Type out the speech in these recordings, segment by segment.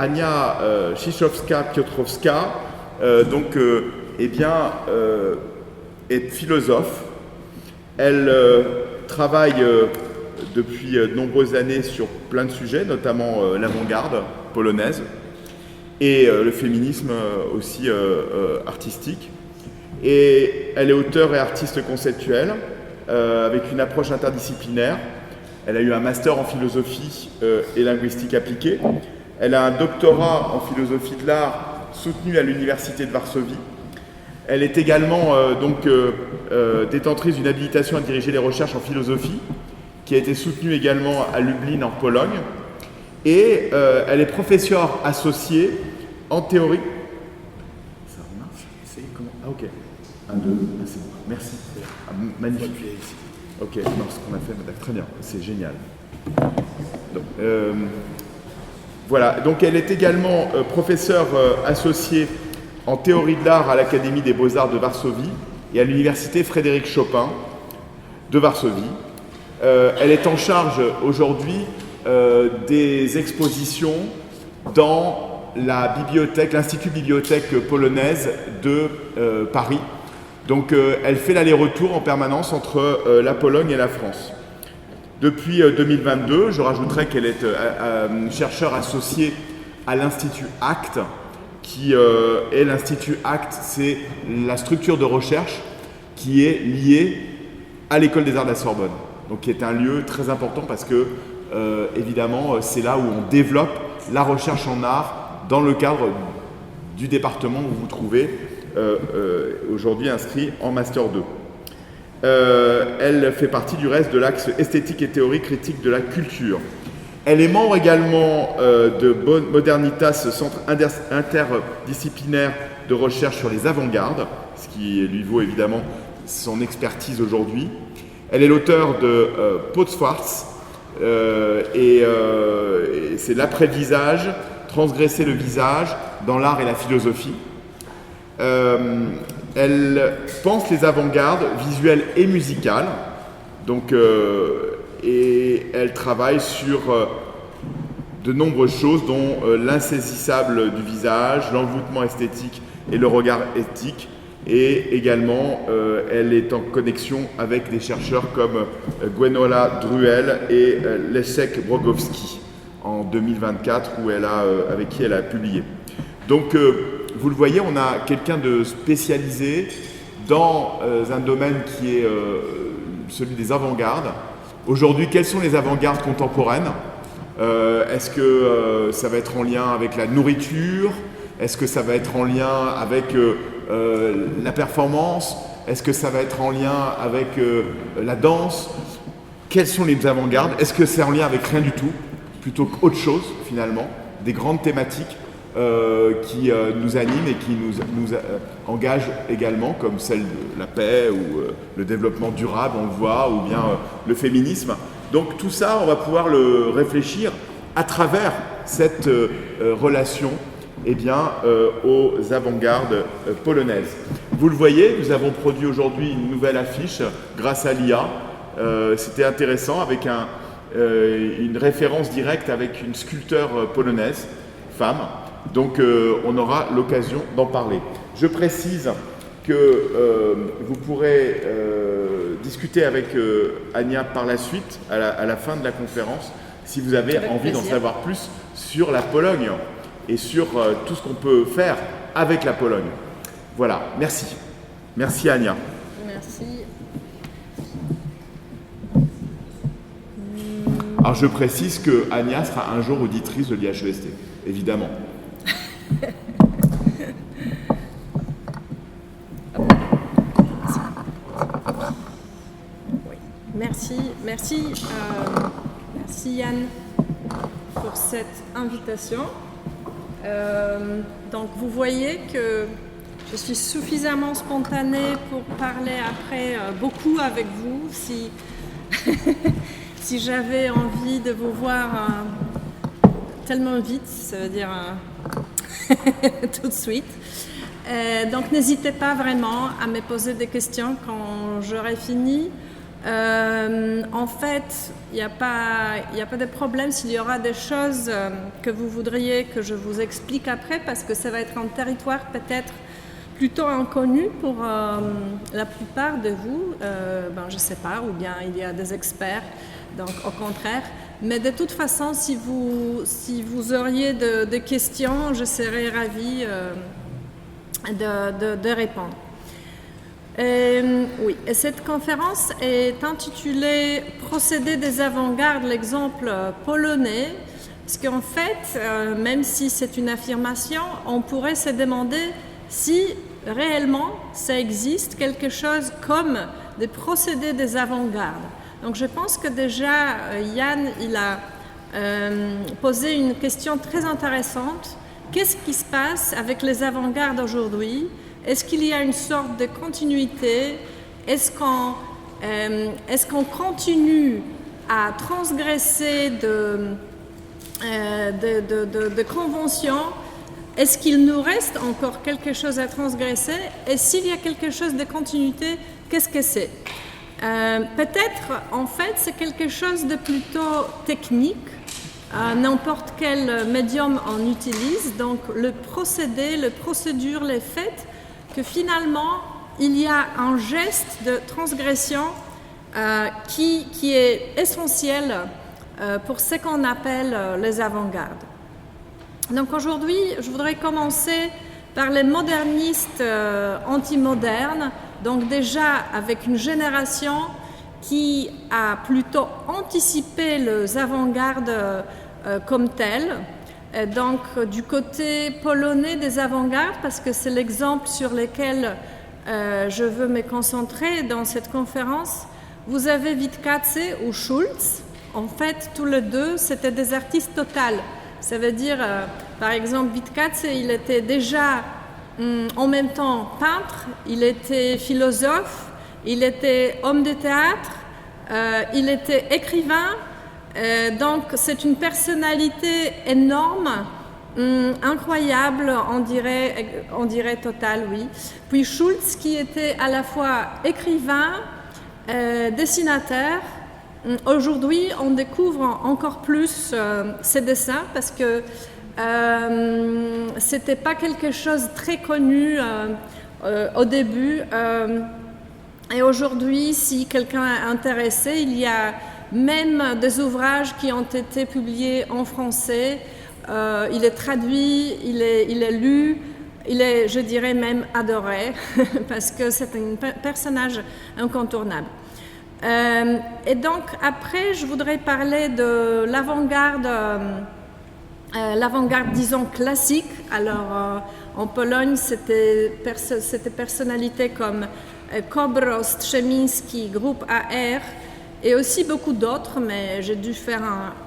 Ania Szyszowska-Piotrowska, est philosophe. Elle travaille depuis de nombreuses années sur plein de sujets, notamment l'avant-garde polonaise et le féminisme aussi artistique. Et elle est auteure et artiste conceptuelle avec une approche interdisciplinaire. Elle a eu un master en philosophie et linguistique appliquée. Elle a un doctorat en philosophie de l'art soutenu à l'Université de Varsovie. Elle est également détentrice d'une habilitation à diriger les recherches en philosophie, qui a été soutenue également à Lublin en Pologne. Et elle est professeure associée en théorie. Ça marche? C'est comment? Ah ok. 1, 2, c'est bon. Merci. Ah, magnifique. Ok, non, ce qu'on a fait, très bien, c'est génial. Donc, voilà, donc elle est également professeure associée en théorie de l'art à l'Académie des Beaux-Arts de Varsovie et à l'Université Frédéric Chopin de Varsovie. Elle est en charge aujourd'hui des expositions dans la bibliothèque, l'Institut Bibliothèque Polonaise de Paris. Donc elle fait l'aller-retour en permanence entre la Pologne et la France. Depuis 2022, je rajouterai qu'elle est chercheure associée à l'Institut ACT, qui est l'Institut ACT, c'est la structure de recherche qui est liée à l'École des Arts de la Sorbonne. Donc qui est un lieu très important parce que, évidemment, c'est là où on développe la recherche en art dans le cadre du département où vous vous trouvez aujourd'hui inscrit en Master 2. Elle fait partie du reste de l'axe esthétique et théorie critique de la culture. Elle est membre également de Modernitas, centre interdisciplinaire de recherche sur les avant-gardes, ce qui lui vaut évidemment son expertise aujourd'hui. Elle est l'auteur de Potswarts, et c'est l'après-visage, transgresser le visage dans l'art et la philosophie. Elle pense les avant-gardes visuelles et musicales, donc, et elle travaille sur de nombreuses choses, dont l'insaisissable du visage, l'envoûtement esthétique et le regard éthique. Et également, elle est en connexion avec des chercheurs comme Gwenola Druel et Leszek Brogowski en 2024, avec qui elle a publié. Donc, vous le voyez, on a quelqu'un de spécialisé dans un domaine qui est celui des avant-gardes. Aujourd'hui, quelles sont les avant-gardes contemporaines? Est-ce que ça va être en lien avec la nourriture? Est-ce que ça va être en lien avec la performance? Est-ce que ça va être en lien avec la danse? Quelles sont les avant-gardes? Est-ce que c'est en lien avec rien du tout, plutôt qu'autre chose finalement? Des grandes thématiques qui nous animent et qui nous engagent également, comme celle de la paix ou le développement durable, on le voit, ou bien le féminisme. Donc tout ça, on va pouvoir le réfléchir à travers cette relation aux avant-gardes polonaises. Vous le voyez, nous avons produit aujourd'hui une nouvelle affiche grâce à l'IA. C'était intéressant avec une référence directe avec une sculpteure polonaise, femme. Donc on aura l'occasion d'en parler. Je précise que vous pourrez discuter avec Ania par la suite, à la fin de la conférence, si vous avez envie d'en savoir plus sur la Pologne et sur tout ce qu'on peut faire avec la Pologne. Voilà, merci. Merci Ania. Merci. Alors je précise que Ania sera un jour auditrice de l'IHEST, évidemment. Merci Yann pour cette invitation. Donc vous voyez que je suis suffisamment spontanée pour parler après beaucoup avec vous. Si j'avais envie de vous voir tellement vite, ça veut dire tout de suite. Donc n'hésitez pas vraiment à me poser des questions quand j'aurai fini. En fait, il n'y a pas de problème s'il y aura des choses que vous voudriez que je vous explique après, parce que ça va être un territoire peut-être plutôt inconnu pour la plupart de vous. Je ne sais pas, ou bien il y a des experts, donc au contraire. Mais de toute façon, si vous auriez de questions, je serais ravie de répondre. Oui, et cette conférence est intitulée « Procédé des avant-gardes, l'exemple polonais », parce qu'en fait, même si c'est une affirmation, on pourrait se demander si réellement ça existe quelque chose comme des procédés des avant-gardes. Donc je pense que déjà Yann, il a posé une question très intéressante. Qu'est-ce qui se passe avec les avant-gardes aujourd'hui ? Est-ce qu'il y a une sorte de continuité? Est-ce qu'on continue à transgresser de conventions? Est-ce qu'il nous reste encore quelque chose à transgresser? Et s'il y a quelque chose de continuité, qu'est-ce que c'est? Peut-être, en fait, c'est quelque chose de plutôt technique. N'importe quel médium en utilise. Donc, le procédé, les procédures, les faits, que finalement, il y a un geste de transgression qui est essentiel pour ce qu'on appelle les avant-gardes. Donc aujourd'hui, je voudrais commencer par les modernistes antimodernes, donc déjà avec une génération qui a plutôt anticipé les avant-gardes comme tels. Donc du côté polonais des avant-gardes, parce que c'est l'exemple sur lequel je veux me concentrer dans cette conférence, vous avez Witkacy ou Schulz. En fait, tous les deux, c'était des artistes totales. Ça veut dire, par exemple, Witkacy, il était déjà en même temps peintre, il était philosophe, il était homme de théâtre, il était écrivain. Donc c'est une personnalité énorme, incroyable, on dirait totale, oui. Puis Schulz, qui était à la fois écrivain, dessinateur. Aujourd'hui, on découvre encore plus ses dessins parce que c'était pas quelque chose de très connu au début. Et aujourd'hui, si quelqu'un est intéressé, il y a même des ouvrages qui ont été publiés en français. Il est traduit, il est lu, il est, je dirais, même adoré parce que c'est un personnage incontournable. Et donc après, je voudrais parler de l'avant-garde, disons, classique. Alors en Pologne, c'était personnalités comme Kobro, Strzemiński, groupe AR, et aussi beaucoup d'autres, mais j'ai dû faire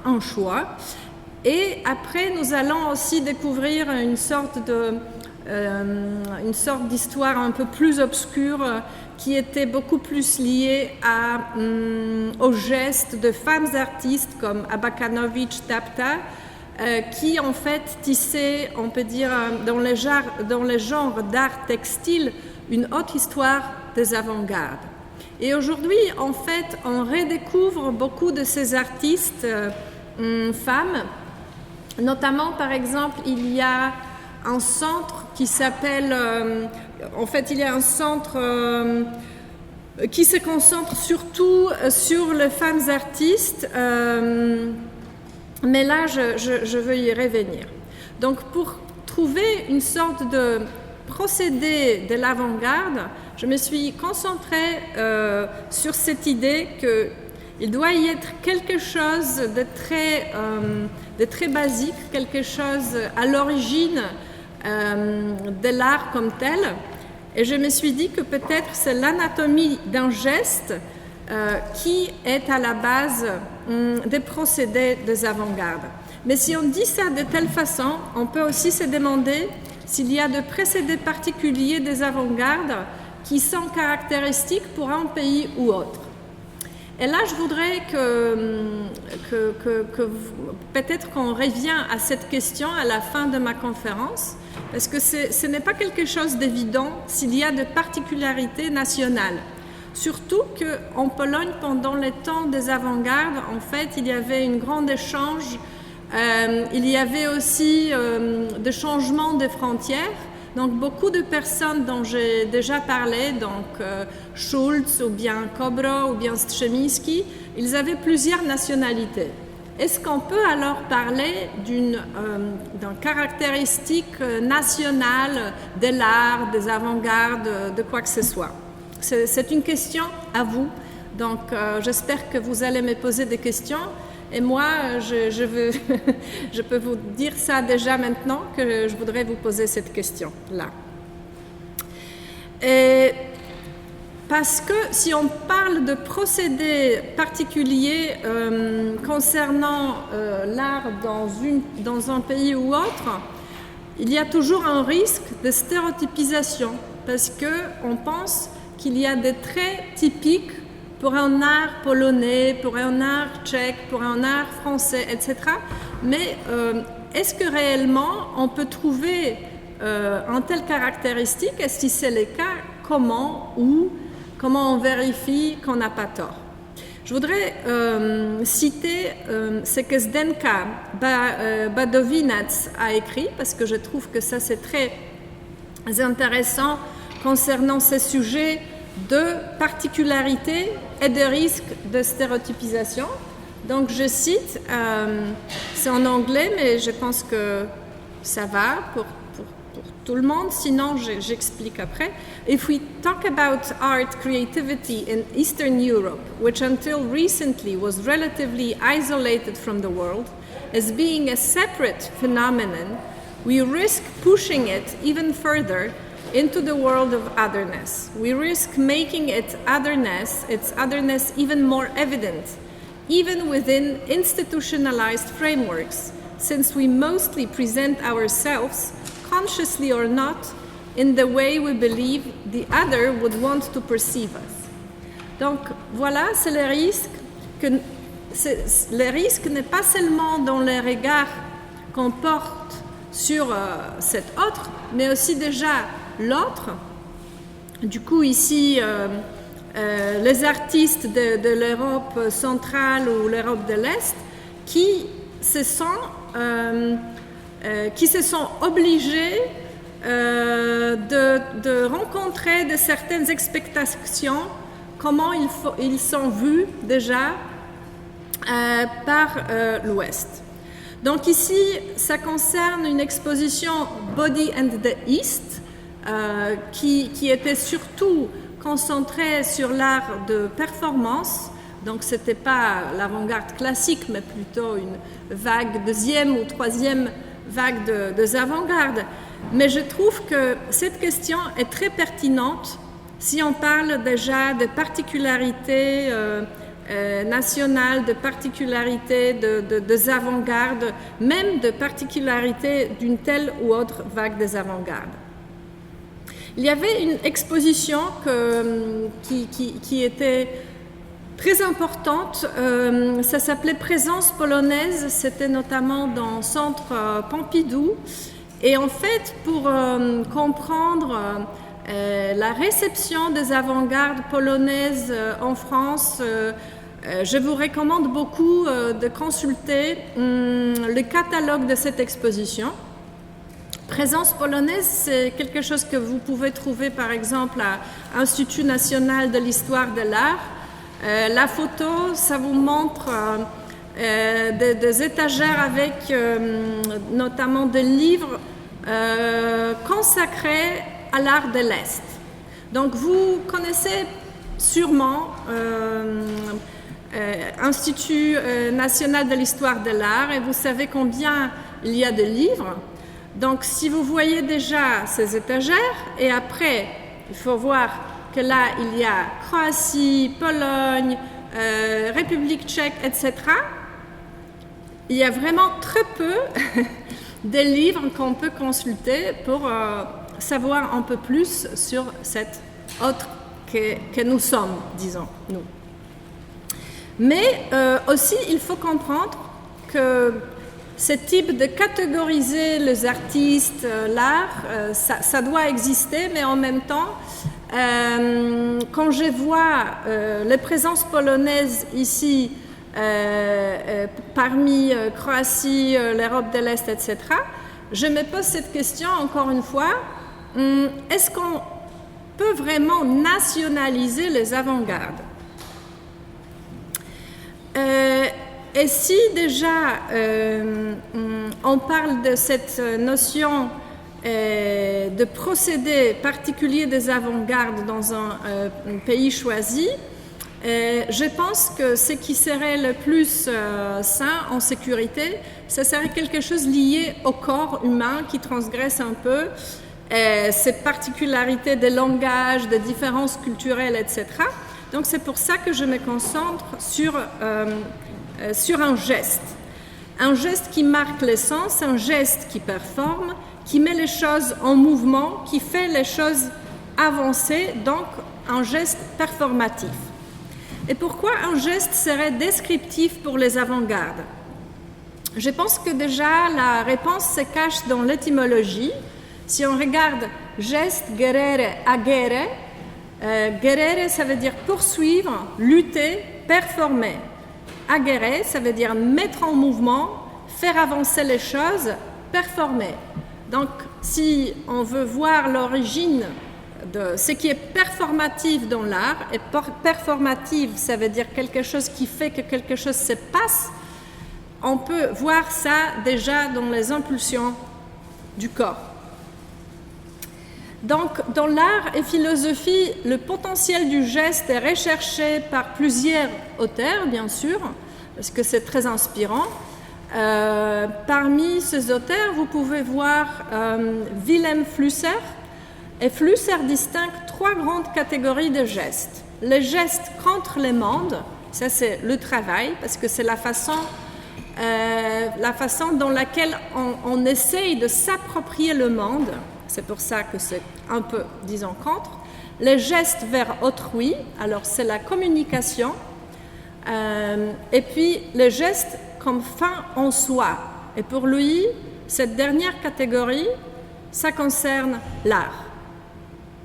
un choix. Et après, nous allons aussi découvrir une sorte d'histoire un peu plus obscure qui était beaucoup plus liée aux gestes de femmes artistes comme Abakanowicz, Tapta, qui en fait tissaient, on peut dire, dans les genres d'art textile, une haute histoire des avant-gardes. Et aujourd'hui, en fait, on redécouvre beaucoup de ces artistes femmes. Notamment, par exemple, il y a un centre qui s'appelle... il y a un centre qui se concentre surtout sur les femmes artistes. Mais là, je veux y revenir. Donc, pour trouver une sorte de procédé de l'avant-garde, je me suis concentrée sur cette idée qu'il doit y être quelque chose de très basique, quelque chose à l'origine de l'art comme tel. Et je me suis dit que peut-être c'est l'anatomie d'un geste qui est à la base des procédés des avant-gardes. Mais si on dit ça de telle façon, on peut aussi se demander s'il y a de procédés particuliers des avant-gardes qui sont caractéristiques pour un pays ou autre. Et là, je voudrais que peut-être qu'on revient à cette question à la fin de ma conférence, parce que ce n'est pas quelque chose d'évident s'il y a de particularités nationales. surtout qu'en Pologne, pendant les temps des avant-gardes, en fait, il y avait un grand échange, il y avait aussi des changements de frontières. Donc beaucoup de personnes dont j'ai déjà parlé, donc Schulz ou bien Kobro ou bien Strzemiński, ils avaient plusieurs nationalités. Est-ce qu'on peut alors parler d'une caractéristique nationale de l'art, des avant-gardes, de quoi que ce soit? C'est une question à vous. Donc j'espère que vous allez me poser des questions. Et moi, je peux vous dire ça déjà maintenant, que je voudrais vous poser cette question-là. Parce que si on parle de procédés particuliers concernant l'art dans un pays ou autre, il y a toujours un risque de stéréotypisation, parce qu'on pense qu'il y a des traits typiques pour un art polonais, pour un art tchèque, pour un art français, etc. Mais est-ce que réellement on peut trouver une telle caractéristique? Et si c'est le cas, comment on vérifie qu'on n'a pas tort? Je voudrais citer ce que Zdenka Badowinac a écrit, parce que je trouve que ça c'est très intéressant concernant ce sujet de particularités et de risques de stéréotypisation. Donc je cite, c'est en anglais, mais je pense que ça va pour tout le monde, sinon j'explique après. If we talk about art creativity in Eastern Europe, which until recently was relatively isolated from the world, as being a separate phenomenon, we risk pushing it even further into the world of otherness. We risk making its otherness even more evident, even within institutionalized frameworks, since we mostly present ourselves, consciously or not, in the way we believe the other would want to perceive us. Donc voilà, c'est le risque. Le risque n'est pas seulement dans les regards qu'on porte sur cet autre, mais aussi déjà l'autre. Du coup, ici, les artistes de l'Europe centrale ou l'Europe de l'Est qui se sont obligés de rencontrer de certaines expectations, comment ils sont vus déjà par l'Ouest. Donc ici, ça concerne une exposition Body and the East, qui était surtout concentrée sur l'art de performance. Donc ce n'était pas l'avant-garde classique, mais plutôt une vague, deuxième ou troisième vague de avant-garde. Mais je trouve que cette question est très pertinente si on parle déjà de particularités nationales, de particularités des avant-gardes, même de particularités d'une telle ou autre vague des avant-gardes. Il y avait une exposition qui était très importante, ça s'appelait Présence polonaise, c'était notamment dans le centre Pompidou. Et en fait, pour comprendre la réception des avant-gardes polonaises en France, je vous recommande beaucoup de consulter le catalogue de cette exposition. Présence polonaise, c'est quelque chose que vous pouvez trouver par exemple à l'Institut national de l'histoire de l'art. La photo, ça vous montre des étagères avec notamment des livres consacrés à l'art de l'Est. Donc vous connaissez sûrement Institut national de l'histoire de l'art et vous savez combien il y a de livres. Donc si vous voyez déjà ces étagères et après il faut voir que là il y a Croatie, Pologne, République tchèque, etc. Il y a vraiment très peu de livres qu'on peut consulter pour savoir un peu plus sur cette autre que nous sommes, disons, nous. Mais aussi, il faut comprendre que ce type de catégoriser les artistes, l'art, ça doit exister, mais en même temps, Quand je vois les présences polonaises ici, parmi Croatie, l'Europe de l'Est, etc., je me pose cette question encore une fois, est-ce qu'on peut vraiment nationaliser les avant-gardes? Et si déjà on parle de cette notion de procédé particulier des avant-gardes dans un pays choisi, je pense que ce qui serait le plus sain en sécurité, ce serait quelque chose lié au corps humain qui transgresse un peu ces particularités de langage, de différences culturelles, etc. Donc c'est pour ça que je me concentre sur un geste qui marque l'essence, un geste qui performe, qui met les choses en mouvement, qui fait les choses avancer, donc un geste performatif. Et pourquoi un geste serait descriptif pour les avant-gardes? Je pense que déjà la réponse se cache dans l'étymologie. Si on regarde geste, gerere, agere, gerere ça veut dire poursuivre, lutter, performer. Agere ça veut dire mettre en mouvement, faire avancer les choses, performer. Donc si on veut voir l'origine de ce qui est performatif dans l'art, et performative, ça veut dire quelque chose qui fait que quelque chose se passe, on peut voir ça déjà dans les impulsions du corps. Donc, dans l'art et philosophie, le potentiel du geste est recherché par plusieurs auteurs, bien sûr, parce que c'est très inspirant. Parmi ces auteurs, vous pouvez voir Wilhelm Flusser. Et Flusser distingue trois grandes catégories de gestes. Les gestes contre le monde, ça c'est le travail, parce que c'est la façon dans laquelle on essaye de s'approprier le monde. C'est pour ça que c'est un peu, disons, contre. Les gestes vers autrui, alors c'est la communication. Et puis les gestes comme fin en soi. Et pour lui, cette dernière catégorie, ça concerne l'art.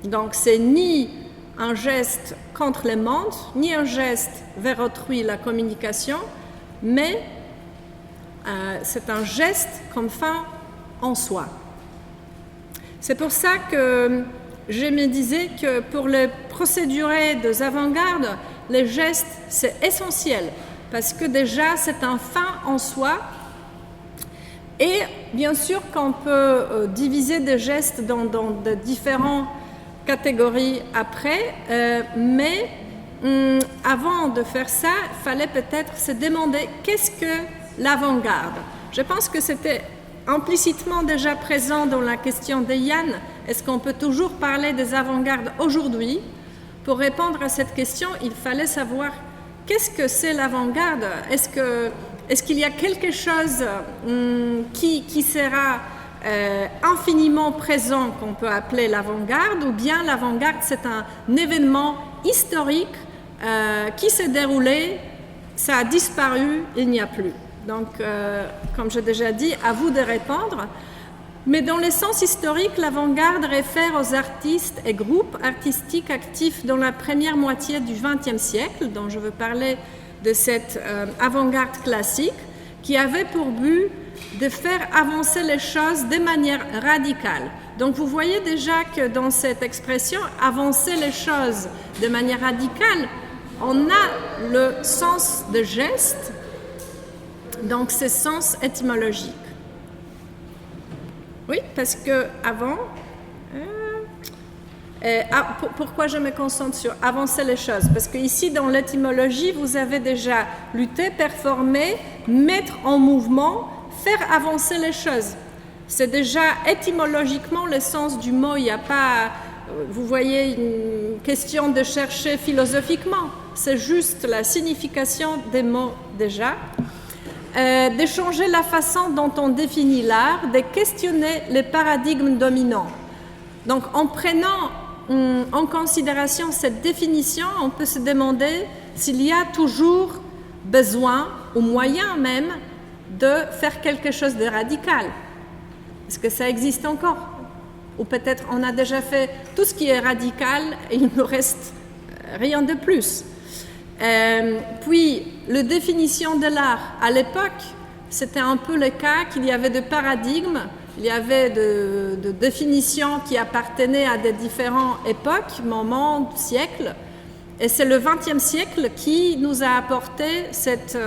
Donc c'est ni un geste contre le monde, ni un geste vers autrui, la communication, mais c'est un geste comme fin en soi. C'est pour ça que je me disais que pour le procéduré des avant-gardes, les gestes, c'est essentiel, parce que déjà, c'est un fin en soi. Et bien sûr qu'on peut diviser des gestes dans de différentes catégories après, mais avant de faire ça, il fallait peut-être se demander qu'est-ce que l'avant-garde. Je pense que c'était implicitement déjà présent dans la question de Yann. Est-ce qu'on peut toujours parler des avant-gardes aujourd'hui? Pour répondre à cette question, il fallait savoir qu'est-ce que c'est l'avant-garde. Est-ce qu'il y a quelque chose qui sera infiniment présent qu'on peut appeler l'avant-garde, ou bien l'avant-garde c'est un événement historique qui s'est déroulé, ça a disparu, il n'y a plus. Donc, comme j'ai déjà dit, à vous de répondre. Mais dans le sens historique, l'avant-garde réfère aux artistes et groupes artistiques actifs dans la première moitié du XXe siècle, dont je veux parler de cette avant-garde classique, qui avait pour but de faire avancer les choses de manière radicale. Donc vous voyez déjà que dans cette expression, avancer les choses de manière radicale, on a le sens de geste, donc c'est sens étymologique. Oui, parce que avant, pourquoi je me concentre sur avancer les choses? Parce que ici, dans l'étymologie, vous avez déjà lutter, performer, mettre en mouvement, faire avancer les choses. C'est déjà étymologiquement le sens du mot. Il n'y a pas, vous voyez, une question de chercher philosophiquement. C'est juste la signification des mots déjà. De changer la façon dont on définit l'art, de questionner les paradigmes dominants. Donc, en prenant en considération cette définition, on peut se demander s'il y a toujours besoin, ou moyen même, de faire quelque chose de radical. Est-ce que ça existe encore? ou peut-être on a déjà fait tout ce qui est radical et il ne reste rien de plus. Puis, la définition de l'art, à l'époque, c'était un peu le cas qu'il y avait des paradigmes, il y avait de définitions qui appartenaient à des différentes époques, moments, siècles, et c'est le XXe siècle qui nous a apporté cette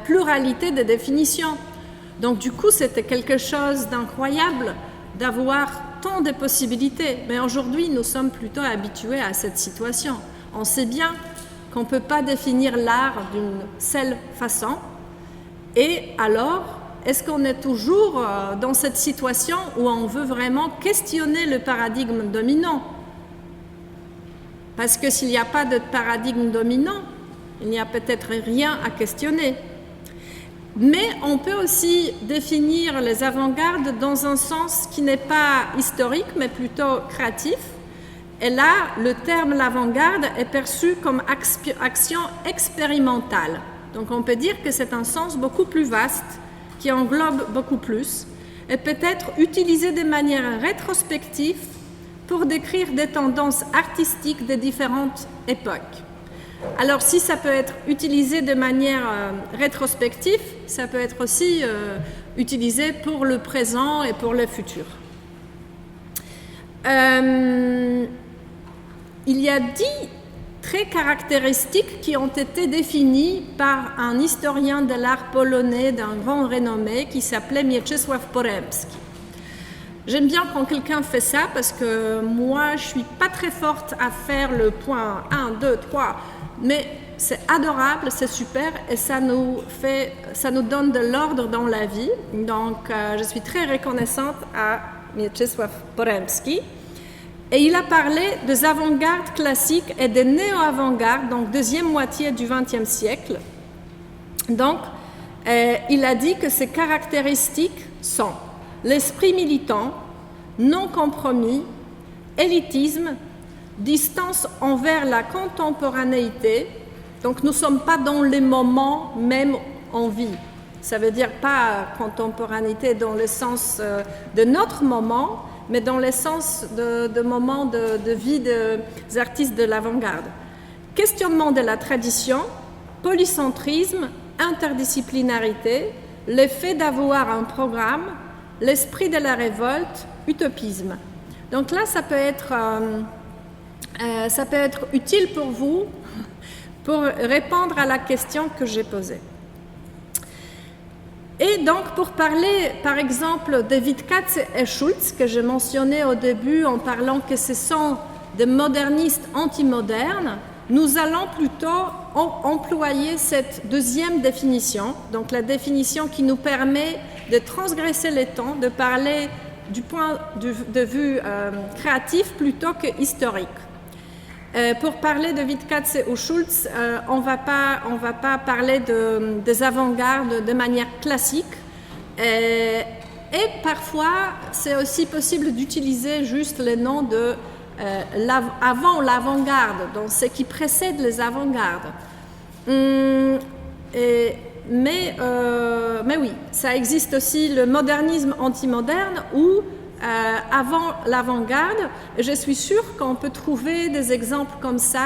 pluralité de définitions. Donc du coup, c'était quelque chose d'incroyable d'avoir tant de possibilités. Mais aujourd'hui, nous sommes plutôt habitués à cette situation. On sait bien qu'on ne peut pas définir l'art d'une seule façon. Et alors, est-ce qu'on est toujours dans cette situation où on veut vraiment questionner le paradigme dominant? Parce que s'il n'y a pas de paradigme dominant, il n'y a peut-être rien à questionner. Mais on peut aussi définir les avant-gardes dans un sens qui n'est pas historique, mais plutôt créatif. Et là, le terme l'avant-garde est perçu comme action expérimentale. Donc on peut dire que c'est un sens beaucoup plus vaste, qui englobe beaucoup plus, et peut être utilisé de manière rétrospective pour décrire des tendances artistiques de différentes époques. Alors si ça peut être utilisé de manière rétrospective, ça peut être aussi utilisé pour le présent et pour le futur. Il y a 10 traits caractéristiques qui ont été définis par un historien de l'art polonais d'un grand renommé qui s'appelait Mieczysław Poremski. J'aime bien quand quelqu'un fait ça parce que moi je ne suis pas très forte à faire le point 1, 2, 3, mais c'est adorable, c'est super et ça nous donne de l'ordre dans la vie. Donc je suis très reconnaissante à Mieczysław Poremski. Et il a parlé des avant-gardes classiques et des néo-avant-gardes, donc deuxième moitié du XXe siècle. Donc, il a dit que ces caractéristiques sont l'esprit militant, non compromis, élitisme, distance envers la contemporanéité. Donc, nous ne sommes pas dans les moments même en vie. Ça veut dire pas contemporanéité dans le sens de notre moment, mais dans le sens de moments de vie des artistes de l'avant-garde. Questionnement de la tradition, polycentrisme, interdisciplinarité, le fait d'avoir un programme, l'esprit de la révolte, utopisme. Donc là, ça peut être utile pour vous pour répondre à la question que j'ai posée. Et donc, pour parler, par exemple, de Wittkatzes et Schulz, que j'ai mentionné au début en parlant que ce sont des modernistes antimodernes, nous allons plutôt employer cette deuxième définition, donc la définition qui nous permet de transgresser le temps, de parler du point de vue créatif plutôt que historique. Pour parler de Wittkatzes ou Schulz, on va pas parler des avant-gardes de manière classique. Et parfois, c'est aussi possible d'utiliser juste le nom de avant l'avant-garde, donc ce qui précède les avant-gardes. Mais oui, ça existe aussi le modernisme antimoderne ou avant l'avant-garde. Je suis sûre qu'on peut trouver des exemples comme ça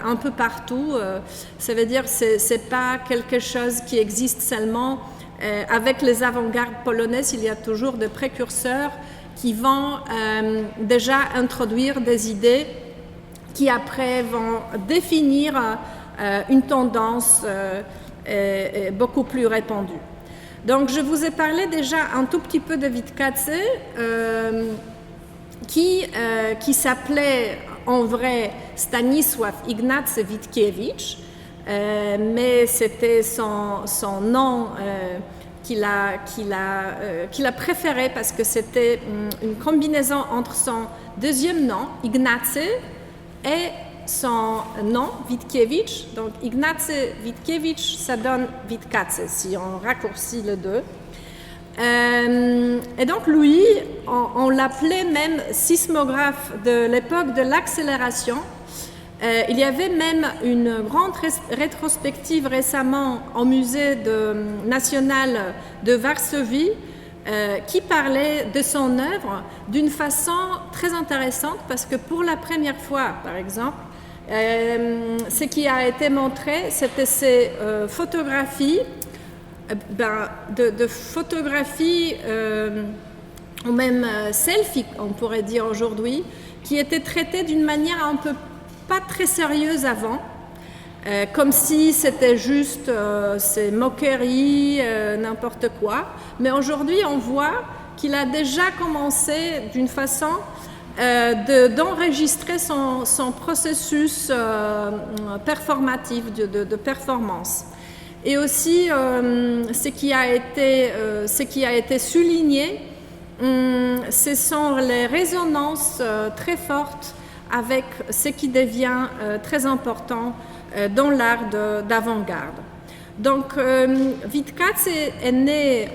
un peu partout. Ça veut dire que ce n'est pas quelque chose qui existe seulement. Avec les avant-gardes polonaises, il y a toujours des précurseurs qui vont déjà introduire des idées qui après vont définir une tendance beaucoup plus répandue. Donc, je vous ai parlé déjà un tout petit peu de Wittkatzes, qui s'appelait en vrai Stanisław Ignacy Witkiewicz, mais c'était son nom qu'il a préféré parce que c'était une combinaison entre son deuxième nom, Ignacy, et son nom, Witkiewicz. Donc, Ignacy Witkiewicz, ça donne Wittkatzes, si on raccourcit les deux. Et donc, lui, on l'appelait même sismographe de l'époque de l'accélération. Il y avait même une grande rétrospective récemment au musée national de Varsovie qui parlait de son œuvre d'une façon très intéressante parce que pour la première fois, par exemple, ce qui a été montré, c'était ces photographies, de photographies ou même selfies, on pourrait dire aujourd'hui, qui étaient traitées d'une manière un peu pas très sérieuse avant, comme si c'était juste ces moqueries, n'importe quoi. Mais aujourd'hui, on voit qu'il a déjà commencé d'une façon d'enregistrer son processus performatif, de performance. Et aussi, ce qui a été souligné, ce sont les résonances très fortes avec ce qui devient très important dans l'art d'avant-garde. Donc, Wittkacy est né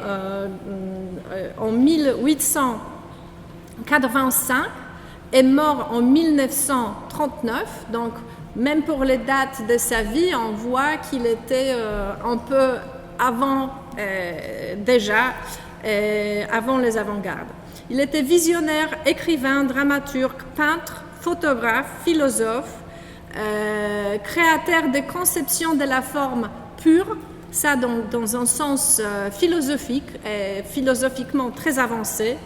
en 1885, est mort en 1939, donc même pour les dates de sa vie, on voit qu'il était un peu avant avant les avant-gardes. Il était visionnaire, écrivain, dramaturge, peintre, photographe, philosophe, créateur de conceptions de la forme pure, ça dans un sens philosophique, philosophiquement très avancé,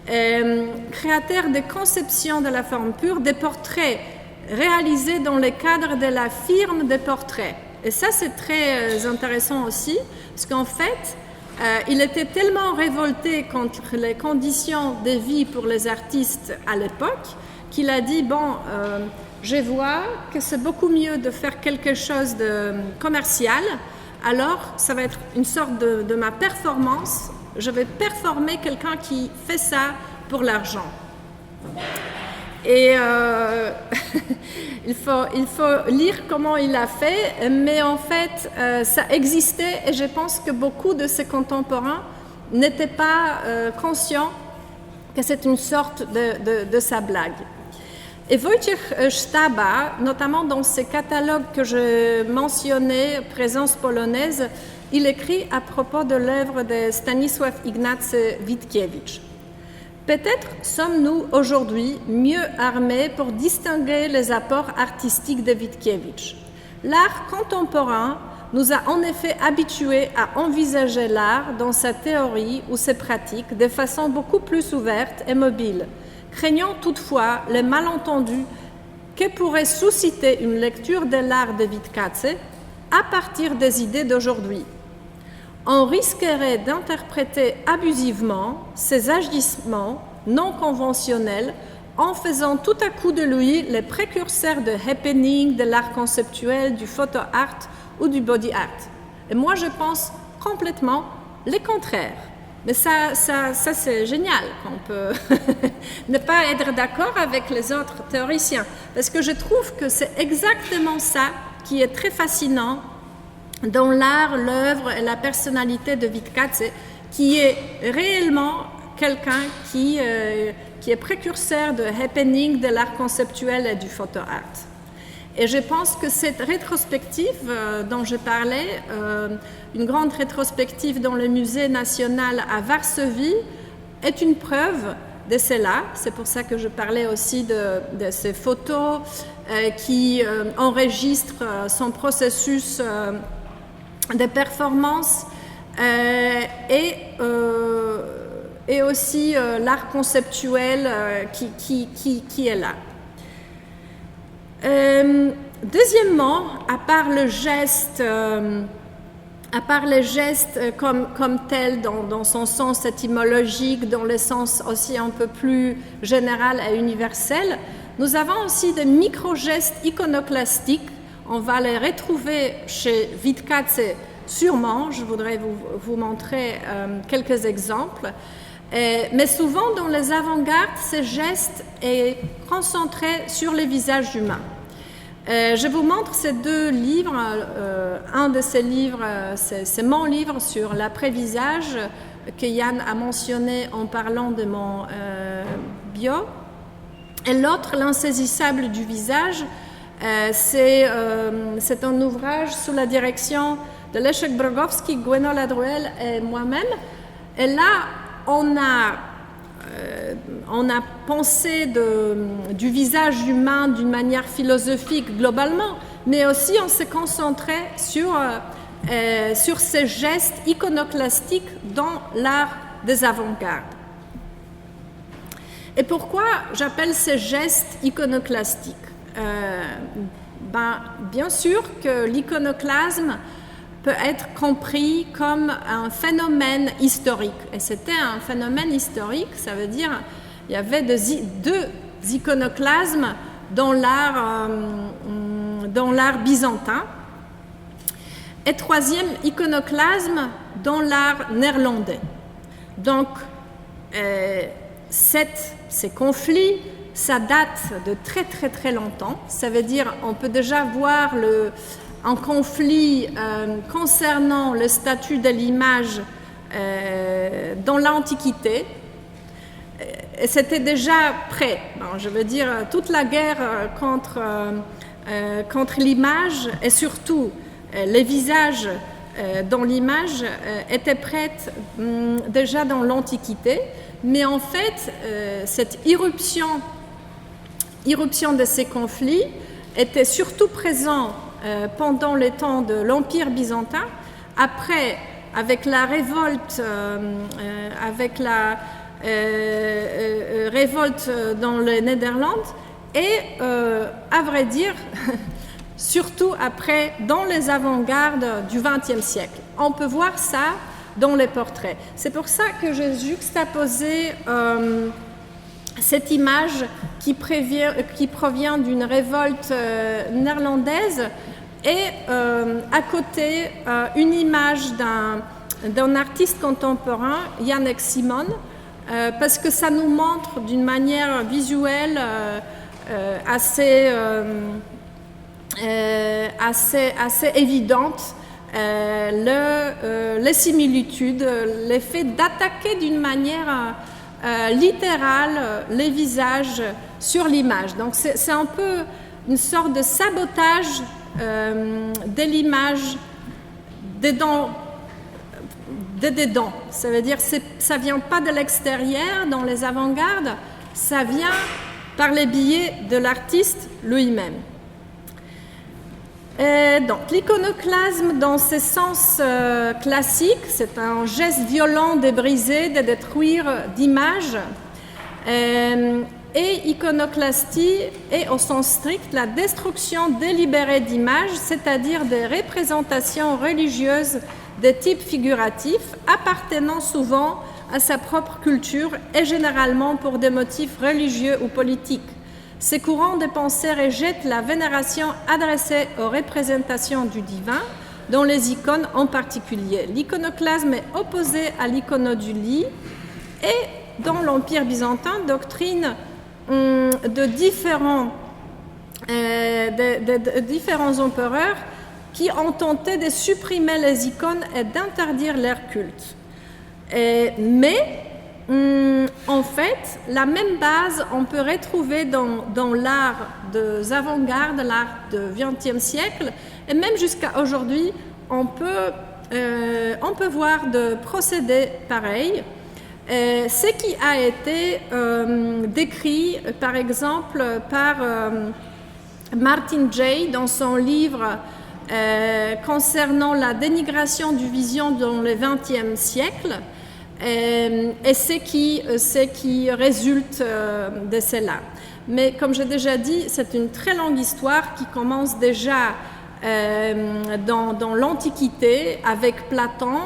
créateur de conceptions de la forme pure, des portraits réalisés dans le cadre de la firme des portraits. Et ça, c'est très intéressant aussi, parce qu'en fait, il était tellement révolté contre les conditions de vie pour les artistes à l'époque qu'il a dit, bon, je vois que c'est beaucoup mieux de faire quelque chose de commercial, alors ça va être une sorte de ma performance, je vais performer quelqu'un qui fait ça pour l'argent. Et il faut lire comment il a fait, mais en fait, ça existait et je pense que beaucoup de ses contemporains n'étaient pas conscients que c'est une sorte de sa blague. Et Wojciech Sztaba, notamment dans ces catalogues que je mentionnais, Présence polonaise, il écrit à propos de l'œuvre de Stanisław Ignacy Witkiewicz. Peut-être sommes-nous aujourd'hui mieux armés pour distinguer les apports artistiques de Witkiewicz. L'art contemporain nous a en effet habitués à envisager l'art dans sa théorie ou ses pratiques de façon beaucoup plus ouverte et mobile, craignant toutefois les malentendus que pourrait susciter une lecture de l'art de Wittkacy à partir des idées d'aujourd'hui. On risquerait d'interpréter abusivement ces agissements non conventionnels en faisant tout à coup de lui les précurseurs de happening, de l'art conceptuel, du photo art ou du body art. Et moi, je pense complètement le contraire. Mais ça c'est génial qu'on peut ne pas être d'accord avec les autres théoriciens. Parce que je trouve que c'est exactement ça qui est très fascinant dans l'art, l'œuvre et la personnalité de Wittkacy, qui est réellement quelqu'un qui est précurseur de happening, de l'art conceptuel et du photo art. Et je pense que cette rétrospective dont je parlais, une grande rétrospective dans le musée national à Varsovie, est une preuve de cela. C'est pour ça que je parlais aussi de ces photos qui enregistrent son processus de performance et aussi l'art conceptuel qui est là. Deuxièmement, à part le geste comme tel dans son sens étymologique, dans le sens aussi un peu plus général et universel, nous avons aussi des micro-gestes iconoclastiques. On va les retrouver chez Wittkacy sûrement. Je voudrais vous montrer quelques exemples. Mais souvent, dans les avant-gardes, ce geste est concentré sur les visages humains. Je vous montre ces deux livres. Un de ces livres, c'est mon livre sur l'après-visage que Yann a mentionné en parlant de mon bio. Et l'autre, L'insaisissable du visage, c'est un ouvrage sous la direction de Leszek Brogowski, Gwenno Ladruel et moi-même. Et là, on a pensé du visage humain d'une manière philosophique globalement, mais aussi on s'est concentré sur ces gestes iconoclastiques dans l'art des avant-gardes. Et pourquoi j'appelle ces gestes iconoclastiques? Bien sûr que l'iconoclasme peut être compris comme un phénomène historique. Et c'était un phénomène historique, ça veut dire il y avait deux iconoclasmes dans l'art byzantin. Et troisième iconoclasme dans l'art néerlandais. Donc, ces conflits, ça date de très très très longtemps. Ça veut dire on peut déjà voir un conflit concernant le statut de l'image dans l'Antiquité. Et c'était déjà prêt. Bon, je veux dire, toute la guerre contre l'image et surtout les visages dans l'image étaient prêtes déjà dans l'Antiquité. Mais en fait, cette irruption de ces conflits était surtout présente pendant les temps de l'Empire byzantin, après, avec la révolte, révolte dans les Néderlandes, et à vrai dire, surtout après, dans les avant-gardes du XXe siècle. On peut voir ça dans les portraits. C'est pour ça que j'ai juxtaposé cette image qui provient d'une révolte néerlandaise et à côté une image d'un artiste contemporain, Yannick Simon, parce que ça nous montre d'une manière visuelle assez évidente les similitudes, l'effet d'attaquer d'une manière littérale les visages sur l'image. Donc c'est un peu une sorte de sabotage de l'image dedans. Ça veut dire que ça ne vient pas de l'extérieur dans les avant-gardes, ça vient par les biais de l'artiste lui-même. Donc l'iconoclasme dans ses sens classiques, c'est un geste violent de briser, de détruire d'images. Et iconoclastie est au sens strict la destruction délibérée d'images, c'est-à-dire des représentations religieuses de type figuratif, appartenant souvent à sa propre culture et généralement pour des motifs religieux ou politiques. Ces courants de pensée rejettent la vénération adressée aux représentations du divin, dont les icônes en particulier. L'iconoclasme est opposé à l'iconodulie et dans l'Empire byzantin, doctrine de différents empereurs qui ont tenté de supprimer les icônes et d'interdire leur culte. Mais en fait, la même base, on peut retrouver dans l'art des avant-gardes, l'art du XXe siècle, et même jusqu'à aujourd'hui, on peut voir de procédés pareils. Ce qui a été décrit, par exemple, par Martin Jay dans son livre concernant la dénigration du vision dans le XXe siècle, et ce qui résulte de cela. Mais comme j'ai déjà dit, c'est une très longue histoire qui commence déjà dans l'Antiquité avec Platon,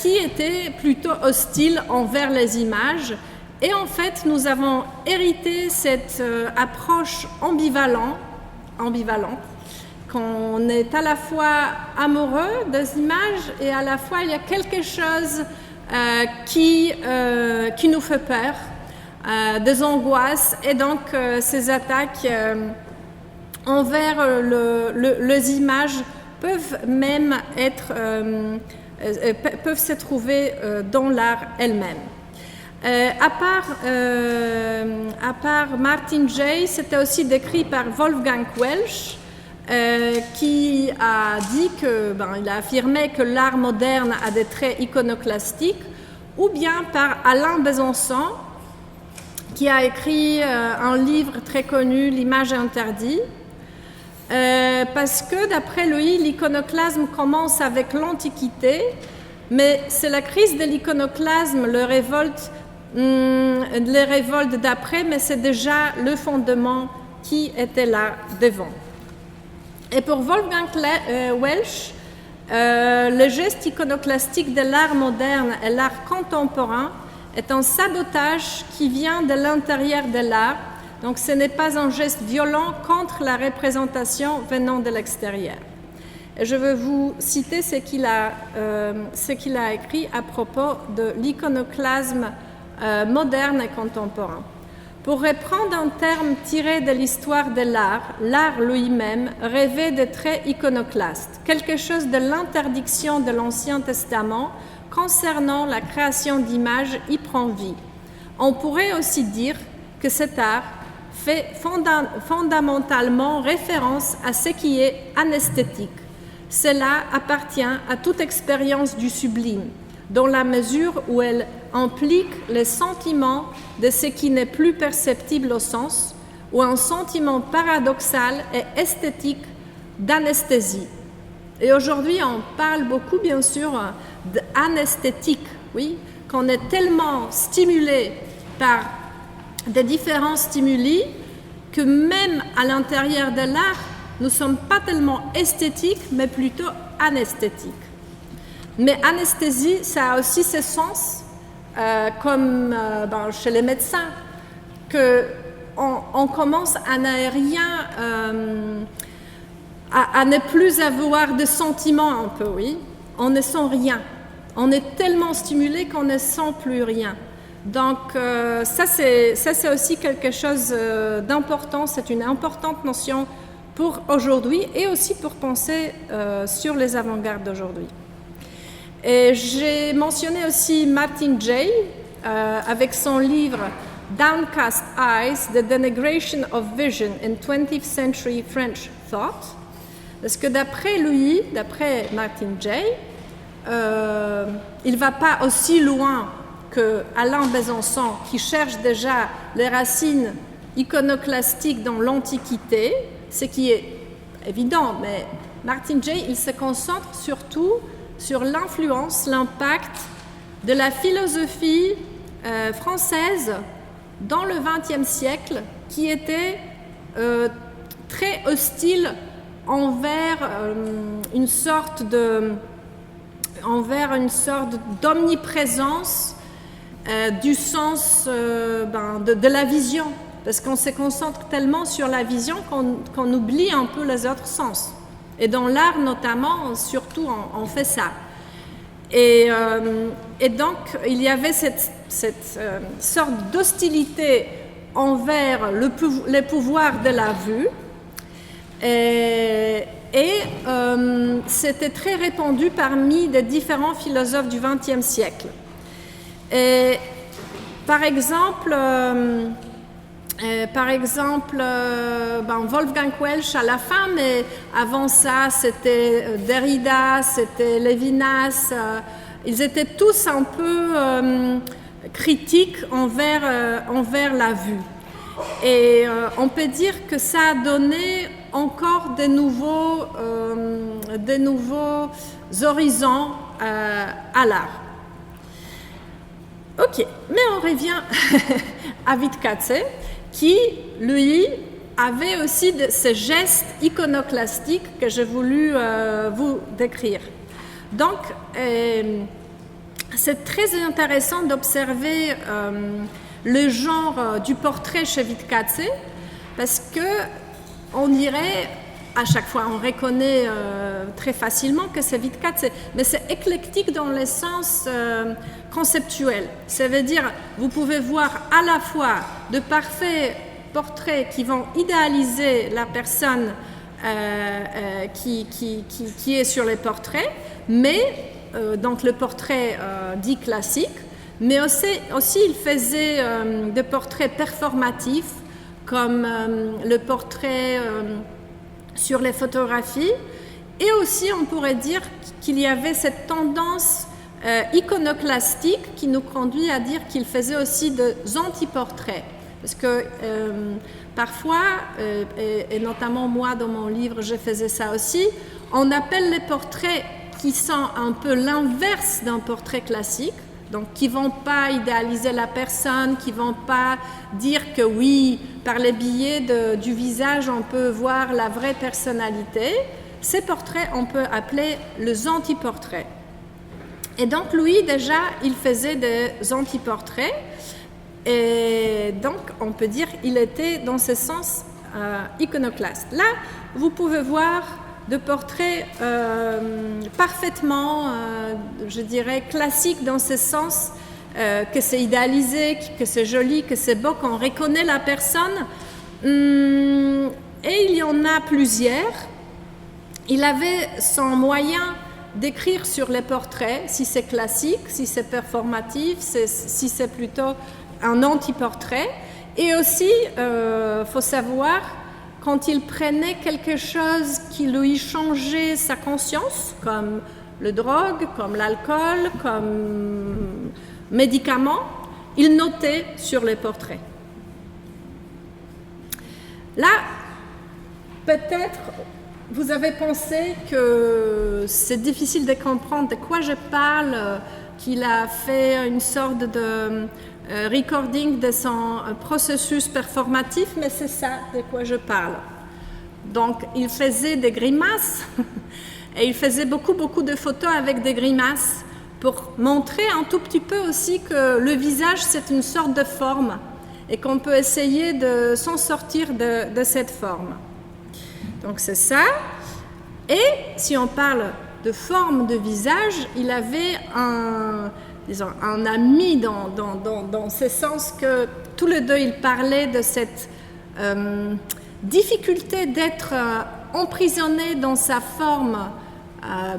qui était plutôt hostile envers les images. Et en fait, nous avons hérité cette approche ambivalente, qu'on est à la fois amoureux des images et à la fois il y a quelque chose qui nous fait peur, des angoisses, et donc ces attaques envers les images peuvent même peuvent se trouver dans l'art elle-même. À part Martin Jay, c'était aussi décrit par Wolfgang Welsch, qui a dit il a affirmé que l'art moderne a des traits iconoclastiques, ou bien par Alain Besançon, qui a écrit un livre très connu, L'image interdite, parce que d'après lui, l'iconoclasme commence avec l'Antiquité, mais c'est la crise de l'iconoclasme, les révoltes d'après, mais c'est déjà le fondement qui était là devant. Et pour Wolfgang Welsch, le geste iconoclastique de l'art moderne et l'art contemporain est un sabotage qui vient de l'intérieur de l'art. Donc ce n'est pas un geste violent contre la représentation venant de l'extérieur. Et je veux vous citer ce qu'il a écrit à propos de l'iconoclasme moderne et contemporain. Pour reprendre un terme tiré de l'histoire de l'art lui-même rêvait de traits iconoclastes, quelque chose de l'interdiction de l'Ancien Testament concernant la création d'images y prend vie. On pourrait aussi dire que cet art fait fondamentalement référence à ce qui est anesthétique. Cela appartient à toute expérience du sublime, dans la mesure où elle implique le sentiment de ce qui n'est plus perceptible au sens, ou un sentiment paradoxal et esthétique d'anesthésie. Et aujourd'hui, on parle beaucoup, bien sûr, d'anesthétique, oui, qu'on est tellement stimulé par des différents stimuli que même à l'intérieur de l'art, nous ne sommes pas tellement esthétiques, mais plutôt anesthétiques. Mais anesthésie, ça a aussi ses sens, comme chez les médecins, qu'on commence à ne plus avoir de sentiments un peu, oui. On ne sent rien. On est tellement stimulé qu'on ne sent plus rien. Donc ça c'est aussi quelque chose d'important, c'est une importante notion pour aujourd'hui et aussi pour penser sur les avant-gardes d'aujourd'hui. Et j'ai mentionné aussi Martin Jay avec son livre Downcast Eyes, The Denigration of Vision in 20th Century French Thought, parce que d'après lui, d'après Martin Jay, il ne va pas aussi loin que Alain Besançon, qui cherche déjà les racines iconoclastiques dans l'Antiquité, ce qui est évident, mais Martin Jay, il se concentre surtout sur l'influence, l'impact de la philosophie française dans le XXe siècle, qui était très hostile envers une sorte d'omniprésence du sens de la vision, parce qu'on se concentre tellement sur la vision qu'on oublie un peu les autres sens. Et dans l'art notamment, surtout, on fait ça. Et donc, il y avait cette sorte d'hostilité envers les pouvoirs de la vue. Et c'était très répandu parmi les différents philosophes du XXe siècle. Et, par exemple, Wolfgang Welsch à la fin, mais avant ça, c'était Derrida, c'était Lévinas. Ils étaient tous un peu critiques envers la vue. Et on peut dire que ça a donné encore de nouveaux horizons à l'art. Ok, mais on revient à Wittkatzé, qui, lui, avait aussi ces gestes iconoclastiques que j'ai voulu vous décrire. Donc, c'est très intéressant d'observer le genre du portrait chez Wittkatzé, parce que on dirait, à chaque fois, on reconnaît très facilement que c'est Wittkatzé, mais c'est éclectique dans le sens conceptuel. Ça veut dire, vous pouvez voir à la fois de parfaits portraits qui vont idéaliser la personne qui est sur les portraits, mais donc le portrait dit classique, mais aussi il faisait des portraits performatifs, comme le portrait sur les photographies, et aussi on pourrait dire qu'il y avait cette tendance iconoclastique qui nous conduit à dire qu'il faisait aussi des anti-portraits. Parce que parfois, et notamment moi dans mon livre, je faisais ça aussi, on appelle les portraits qui sont un peu l'inverse d'un portrait classique, donc qui ne vont pas idéaliser la personne, qui ne vont pas dire que oui, par les biais du visage, on peut voir la vraie personnalité. Ces portraits, on peut appeler les anti-portraits. Et donc lui, déjà, il faisait des anti-portraits. Et donc, on peut dire qu'il était dans ce sens iconoclaste. Là, vous pouvez voir des portraits parfaitement, je dirais, classiques dans ce sens que c'est idéalisé, que c'est joli, que c'est beau, qu'on reconnaît la personne. Et il y en a plusieurs. Il avait son moyen d'écrire sur les portraits, si c'est classique, si c'est performatif, si c'est plutôt un anti-portrait. Et aussi, faut savoir, quand il prenait quelque chose qui lui changeait sa conscience, comme le drogue, comme l'alcool, comme médicaments, il notait sur les portraits. Là, peut-être, vous avez pensé que c'est difficile de comprendre de quoi je parle, qu'il a fait une sorte de recording de son processus performatif, mais c'est ça de quoi je parle. Donc, il faisait des grimaces et il faisait beaucoup de photos avec des grimaces pour montrer un tout petit peu aussi que le visage, c'est une sorte de forme et qu'on peut essayer de s'en sortir de cette forme. Donc, c'est ça. Et si on parle de forme de visage, il avait un ami dans ce sens que tous les deux, ils parlaient de cette difficulté d'être emprisonné dans sa forme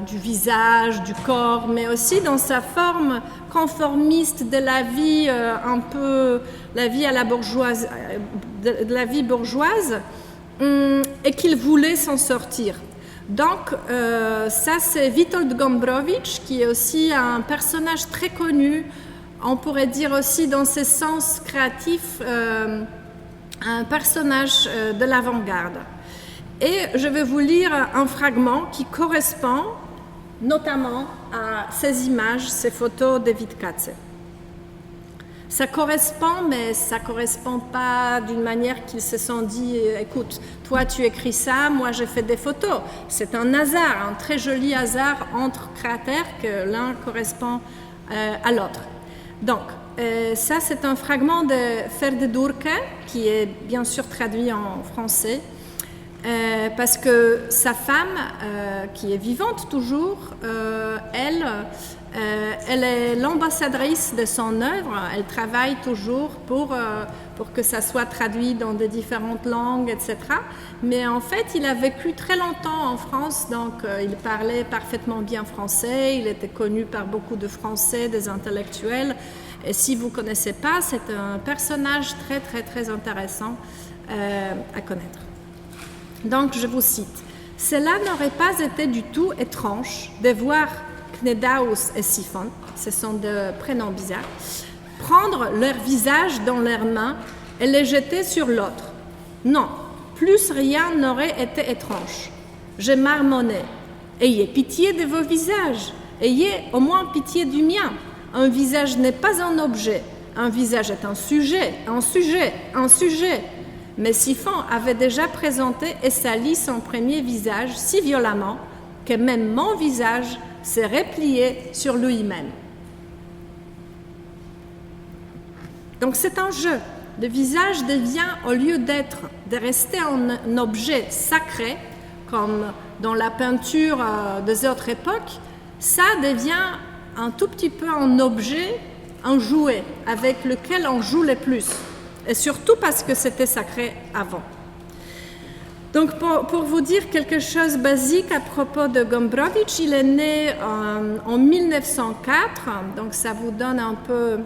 du visage, du corps, mais aussi dans sa forme conformiste de la vie, un peu la vie à la bourgeoise, de la vie bourgeoise, et qu'il voulait s'en sortir. Donc, ça c'est Witold Gombrowicz, qui est aussi un personnage très connu, on pourrait dire aussi dans ce sens créatif, un personnage de l'avant-garde. Et je vais vous lire un fragment qui correspond notamment à ces images, ces photos de Wittkacy. Ça correspond, mais ça ne correspond pas d'une manière qu'ils se sont dit « Écoute, toi tu écris ça, moi j'ai fait des photos ». C'est un hasard, un très joli hasard entre créateurs que l'un correspond à l'autre. Donc, ça c'est un fragment de Ferdedurke qui est bien sûr traduit en français parce que sa femme, qui est vivante toujours, elle est l'ambassadrice de son œuvre, elle travaille toujours pour que ça soit traduit dans de différentes langues, etc. Mais en fait, il a vécu très longtemps en France, donc il parlait parfaitement bien français, il était connu par beaucoup de Français, des intellectuels. Et si vous ne connaissez pas, c'est un personnage très intéressant à connaître. Donc, je vous cite. « Cela n'aurait pas été du tout étrange de voir Knedaus et Siphon, ce sont des prénoms bizarres, prendre leur visage dans leurs mains et les jeter sur l'autre. Non, plus rien n'aurait été étrange. J'ai marmonné. Ayez pitié de vos visages, ayez au moins pitié du mien. Un visage n'est pas un objet, un visage est un sujet. Mais Siphon avait déjà présenté et sali son premier visage si violemment que même mon visage s'est replié sur lui-même. Donc c'est un jeu. Le visage devient, au lieu de rester un objet sacré, comme dans la peinture des autres époques, ça devient un tout petit peu un objet, un jouet avec lequel on joue le plus. Et surtout parce que c'était sacré avant. Donc pour vous dire quelque chose de basique à propos de Gombrowicz, il est né en 1904, donc ça vous donne un peu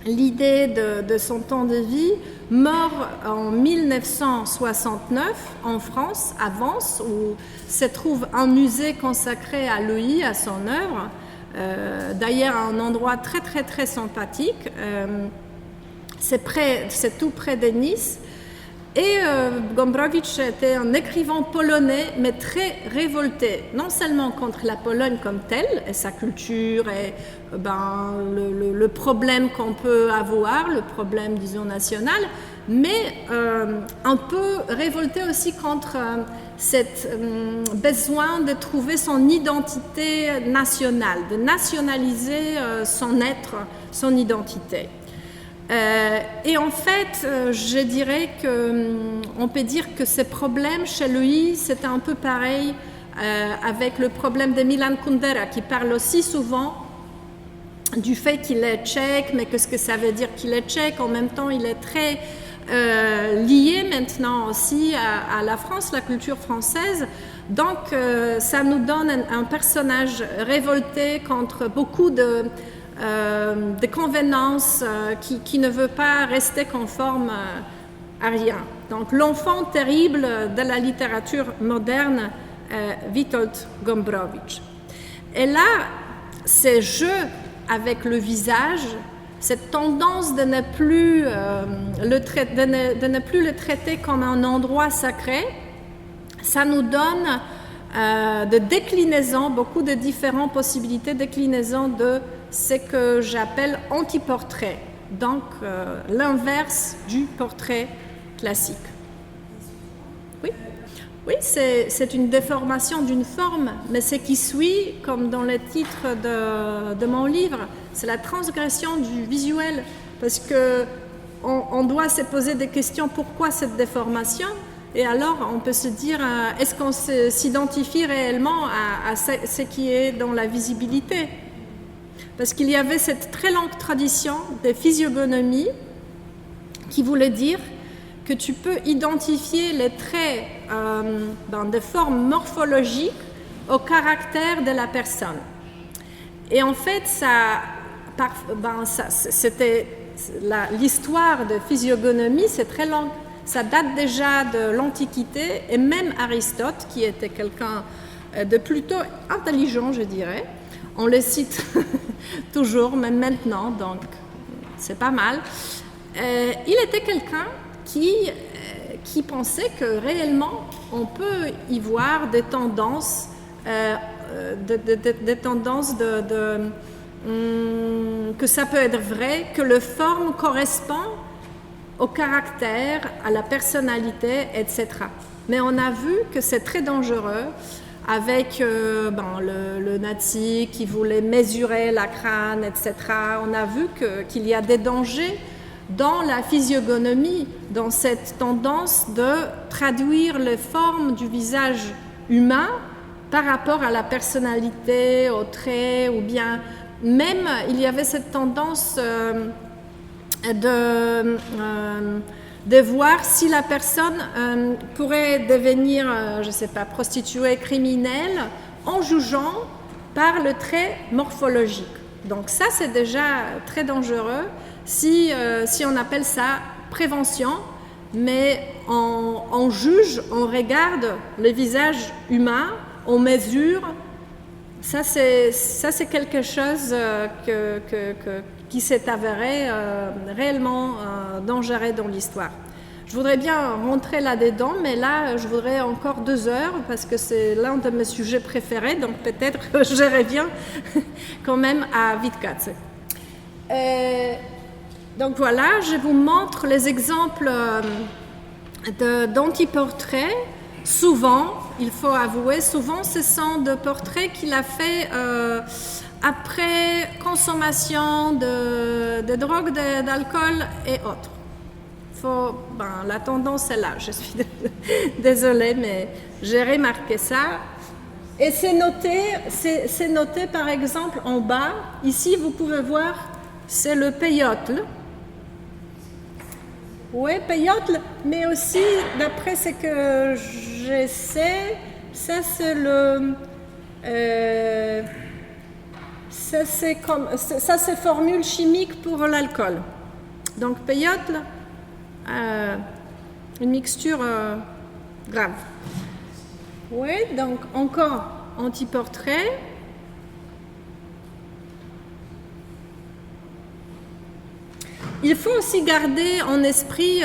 l'idée de son temps de vie, mort en 1969 en France, à Vence, où se trouve un musée consacré à lui, à son œuvre. d'ailleurs à un endroit très très très sympathique. C'est tout près de Nice. Et Gombrowicz était un écrivain polonais, mais très révolté, non seulement contre la Pologne comme telle, et sa culture, et le problème qu'on peut avoir, le problème, disons, national, mais un peu révolté aussi contre cet besoin de trouver son identité nationale, de nationaliser son être, son identité. Et en fait, je dirais qu'on peut dire que ces problèmes chez lui, c'était un peu pareil avec le problème de Milan Kundera, qui parle aussi souvent du fait qu'il est tchèque, mais qu'est-ce que ça veut dire qu'il est tchèque? En même temps, il est très lié maintenant aussi à la France, la culture française. Donc, ça nous donne un personnage révolté contre beaucoup de convenances qui ne veut pas rester conforme à rien. Donc l'enfant terrible de la littérature moderne, Witold Gombrowicz. Et là, ces jeux avec le visage, cette tendance de ne plus le traiter comme un endroit sacré, ça nous donne de déclinaisons, beaucoup de différentes possibilités de déclinaisons de ce que j'appelle anti-portrait, donc l'inverse du portrait classique. Oui, oui, c'est une déformation d'une forme, mais ce qui suit, comme dans le titre de mon livre, c'est la transgression du visuel, parce que on doit se poser des questions, pourquoi cette déformation? Et alors, on peut se dire, est-ce qu'on s'identifie réellement à ce qui est dans la visibilité? Parce qu'il y avait cette très longue tradition de physiognomie qui voulait dire que tu peux identifier les traits de forme morphologique au caractère de la personne. Et en fait, l'histoire de physiognomie, c'est très long. Ça date déjà de l'Antiquité, et même Aristote, qui était quelqu'un de plutôt intelligent, je dirais, on le cite toujours, même maintenant, donc c'est pas mal. Il était quelqu'un qui pensait que réellement on peut y voir des tendances, que ça peut être vrai, que le forme correspond au caractère, à la personnalité, etc. Mais on a vu que c'est très dangereux avec le nazi qui voulait mesurer la crâne, etc. On a vu qu'il y a des dangers dans la physiognomie, dans cette tendance de traduire les formes du visage humain par rapport à la personnalité, aux traits, ou bien même il y avait cette tendance de voir si la personne pourrait devenir, je ne sais pas, prostituée, criminelle, en jugeant par le trait morphologique. Donc ça, c'est déjà très dangereux si on appelle ça prévention, mais on juge, on regarde le visage humain, on mesure. Ça, c'est quelque chose qui s'est avéré réellement dangereux dans l'histoire. Je voudrais bien rentrer là-dedans, mais là, je voudrais encore 2 heures parce que c'est l'un de mes sujets préférés, donc peut-être je reviens quand même à Wittkatzes. Donc voilà, je vous montre les exemples d'anti-portraits. Souvent, il faut avouer, souvent ce sont des portraits qu'il a fait après consommation de drogue, d'alcool et autres. La tendance est là, je suis désolée, mais j'ai remarqué ça. Et c'est noté par exemple en bas, ici vous pouvez voir, c'est le peyotle. Oui, peyotle, mais aussi, d'après ce que je sais, ça c'est formule chimique pour l'alcool. Donc peyotle, une mixture grave. Oui, donc encore anti-portrait. il faut aussi garder en esprit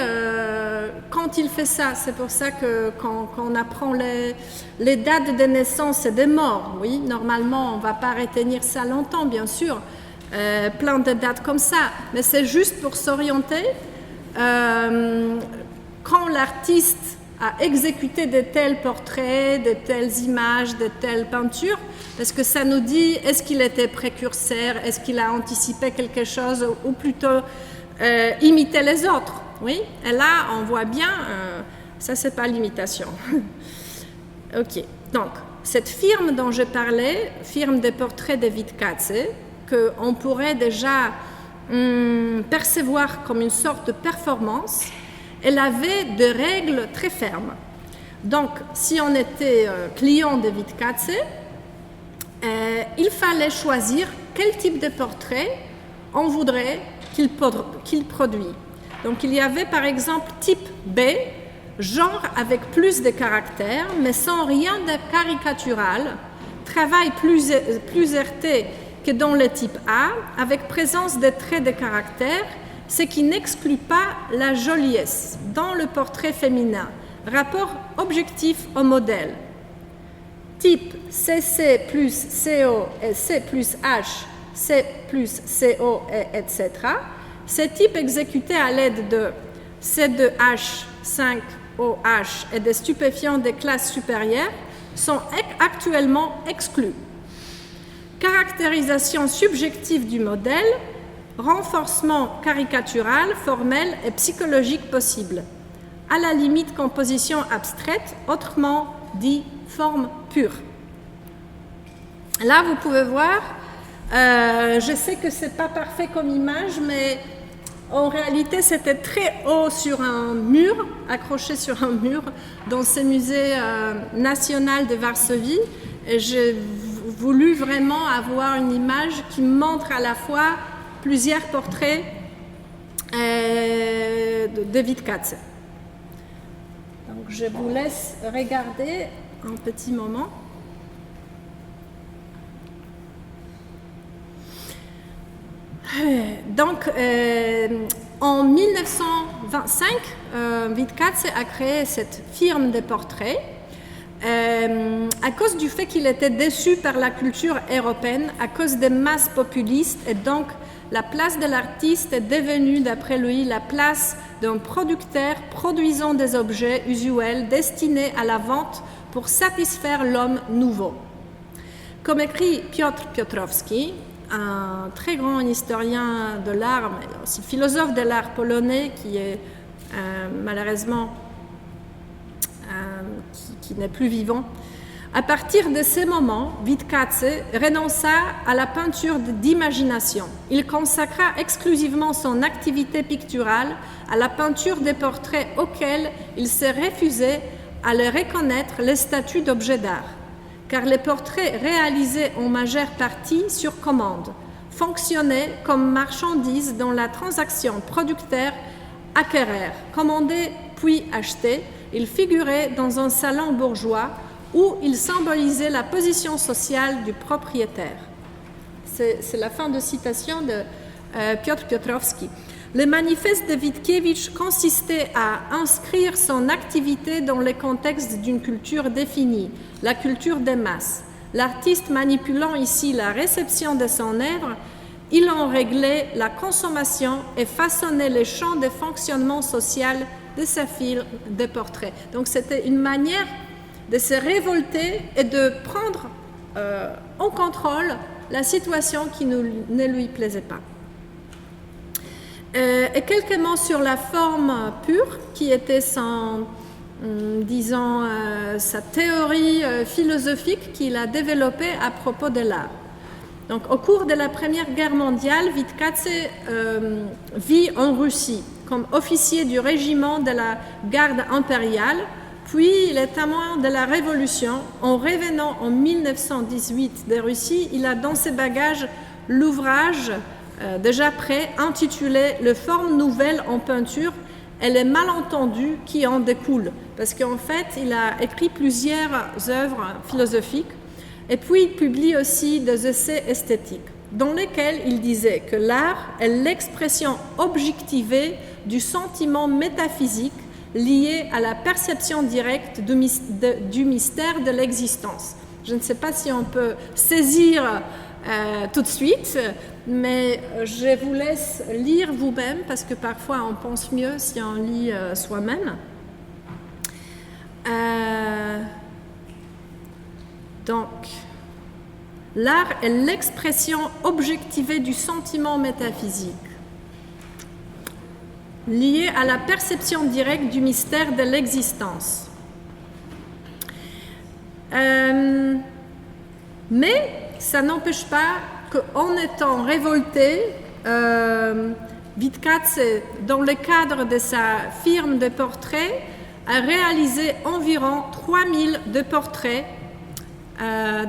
quand il fait ça. C'est pour ça que quand on apprend les dates de naissance et de mort, oui, normalement on ne va pas retenir ça longtemps, bien sûr, plein de dates comme ça, mais c'est juste pour s'orienter. Quand l'artiste a exécuté de tels portraits, de telles images, de telles peintures, parce que ça nous dit est-ce qu'il était précurseur, est-ce qu'il a anticipé quelque chose ou plutôt imiter les autres, oui. Et là, on voit bien, ça c'est pas l'imitation. Ok, donc cette firme dont je parlais, firme des portraits de Wittkatzes, qu'on pourrait déjà percevoir comme une sorte de performance, elle avait des règles très fermes. Donc, si on était client de Wittkatzes, il fallait choisir quel type de portrait on voudrait qu'il produit. Donc, il y avait par exemple type B, genre avec plus de caractères, mais sans rien de caricatural, travail plus heurté que dans le type A, avec présence de traits de caractère, ce qui n'exclut pas la joliesse dans le portrait féminin, rapport objectif au modèle. Type CC plus CO et C plus H, C plus CO, etc. Ces types exécutés à l'aide de C2H, 5OH et des stupéfiants des classes supérieures sont actuellement exclus. Caractérisation subjective du modèle, renforcement caricatural, formel et psychologique possible. À la limite, composition abstraite, autrement dit forme pure. Là, vous pouvez voir, je sais que ce n'est pas parfait comme image, mais en réalité, c'était très haut sur un mur, accroché sur un mur, dans ce musée national de Varsovie. Et j'ai voulu vraiment avoir une image qui montre à la fois plusieurs portraits de Wittkatzes. Donc, je vous laisse regarder un petit moment. Donc, en 1925, Wittkatzes a créé cette firme de portraits à cause du fait qu'il était déçu par la culture européenne, à cause des masses populistes, et donc la place de l'artiste est devenue, d'après lui, la place d'un producteur produisant des objets usuels destinés à la vente pour satisfaire l'homme nouveau. Comme écrit Piotr Piotrowski, un très grand historien de l'art, mais aussi philosophe de l'art polonais, qui est malheureusement qui n'est plus vivant. À partir de ce moment, Wittkatzes renonça à la peinture d'imagination. Il consacra exclusivement son activité picturale à la peinture des portraits auxquels il se refusait à le reconnaître le statut d'objet d'art, car les portraits réalisés en majeure partie sur commande fonctionnaient comme marchandises dans la transaction producteur-acquéreur, commandé puis acheté. Il figurait dans un salon bourgeois où il symbolisait la position sociale du propriétaire. C'est la fin de citation de Piotr Piotrowski. Le manifeste de Witkiewicz consistait à inscrire son activité dans le contexte d'une culture définie, la culture des masses. L'artiste manipulant ici la réception de son œuvre, il en réglait la consommation et façonnait les champs de fonctionnement social de sa firme de portraits. Donc c'était une manière de se révolter et de prendre en contrôle la situation qui ne lui plaisait pas. Et quelques mots sur la forme pure, qui était son, disons, sa théorie philosophique qu'il a développée à propos de l'art. Donc, au cours de la Première Guerre mondiale, Wittkatzes vit en Russie comme officier du régiment de la garde impériale. Puis, il est témoin de la Révolution. En revenant en 1918 de Russie, il a dans ses bagages l'ouvrage déjà prêt, intitulé « Les formes nouvelles en peinture et les malentendus qui en découlent ». Parce qu'en fait, il a écrit plusieurs œuvres philosophiques et puis il publie aussi des essais esthétiques. dans lesquels il disait que l'art est l'expression objectivée du sentiment métaphysique lié à la perception directe du mystère de l'existence. Je ne sais pas si on peut saisir tout de suite, mais je vous laisse lire vous-même parce que parfois on pense mieux si on lit soi-même. Donc, l'art est l'expression objectivée du sentiment métaphysique, lié à la perception directe du mystère de l'existence. Mais ça n'empêche pas qu'en étant révolté, Wittkatzé, dans le cadre de sa firme de portraits, a réalisé environ 3000 de portraits.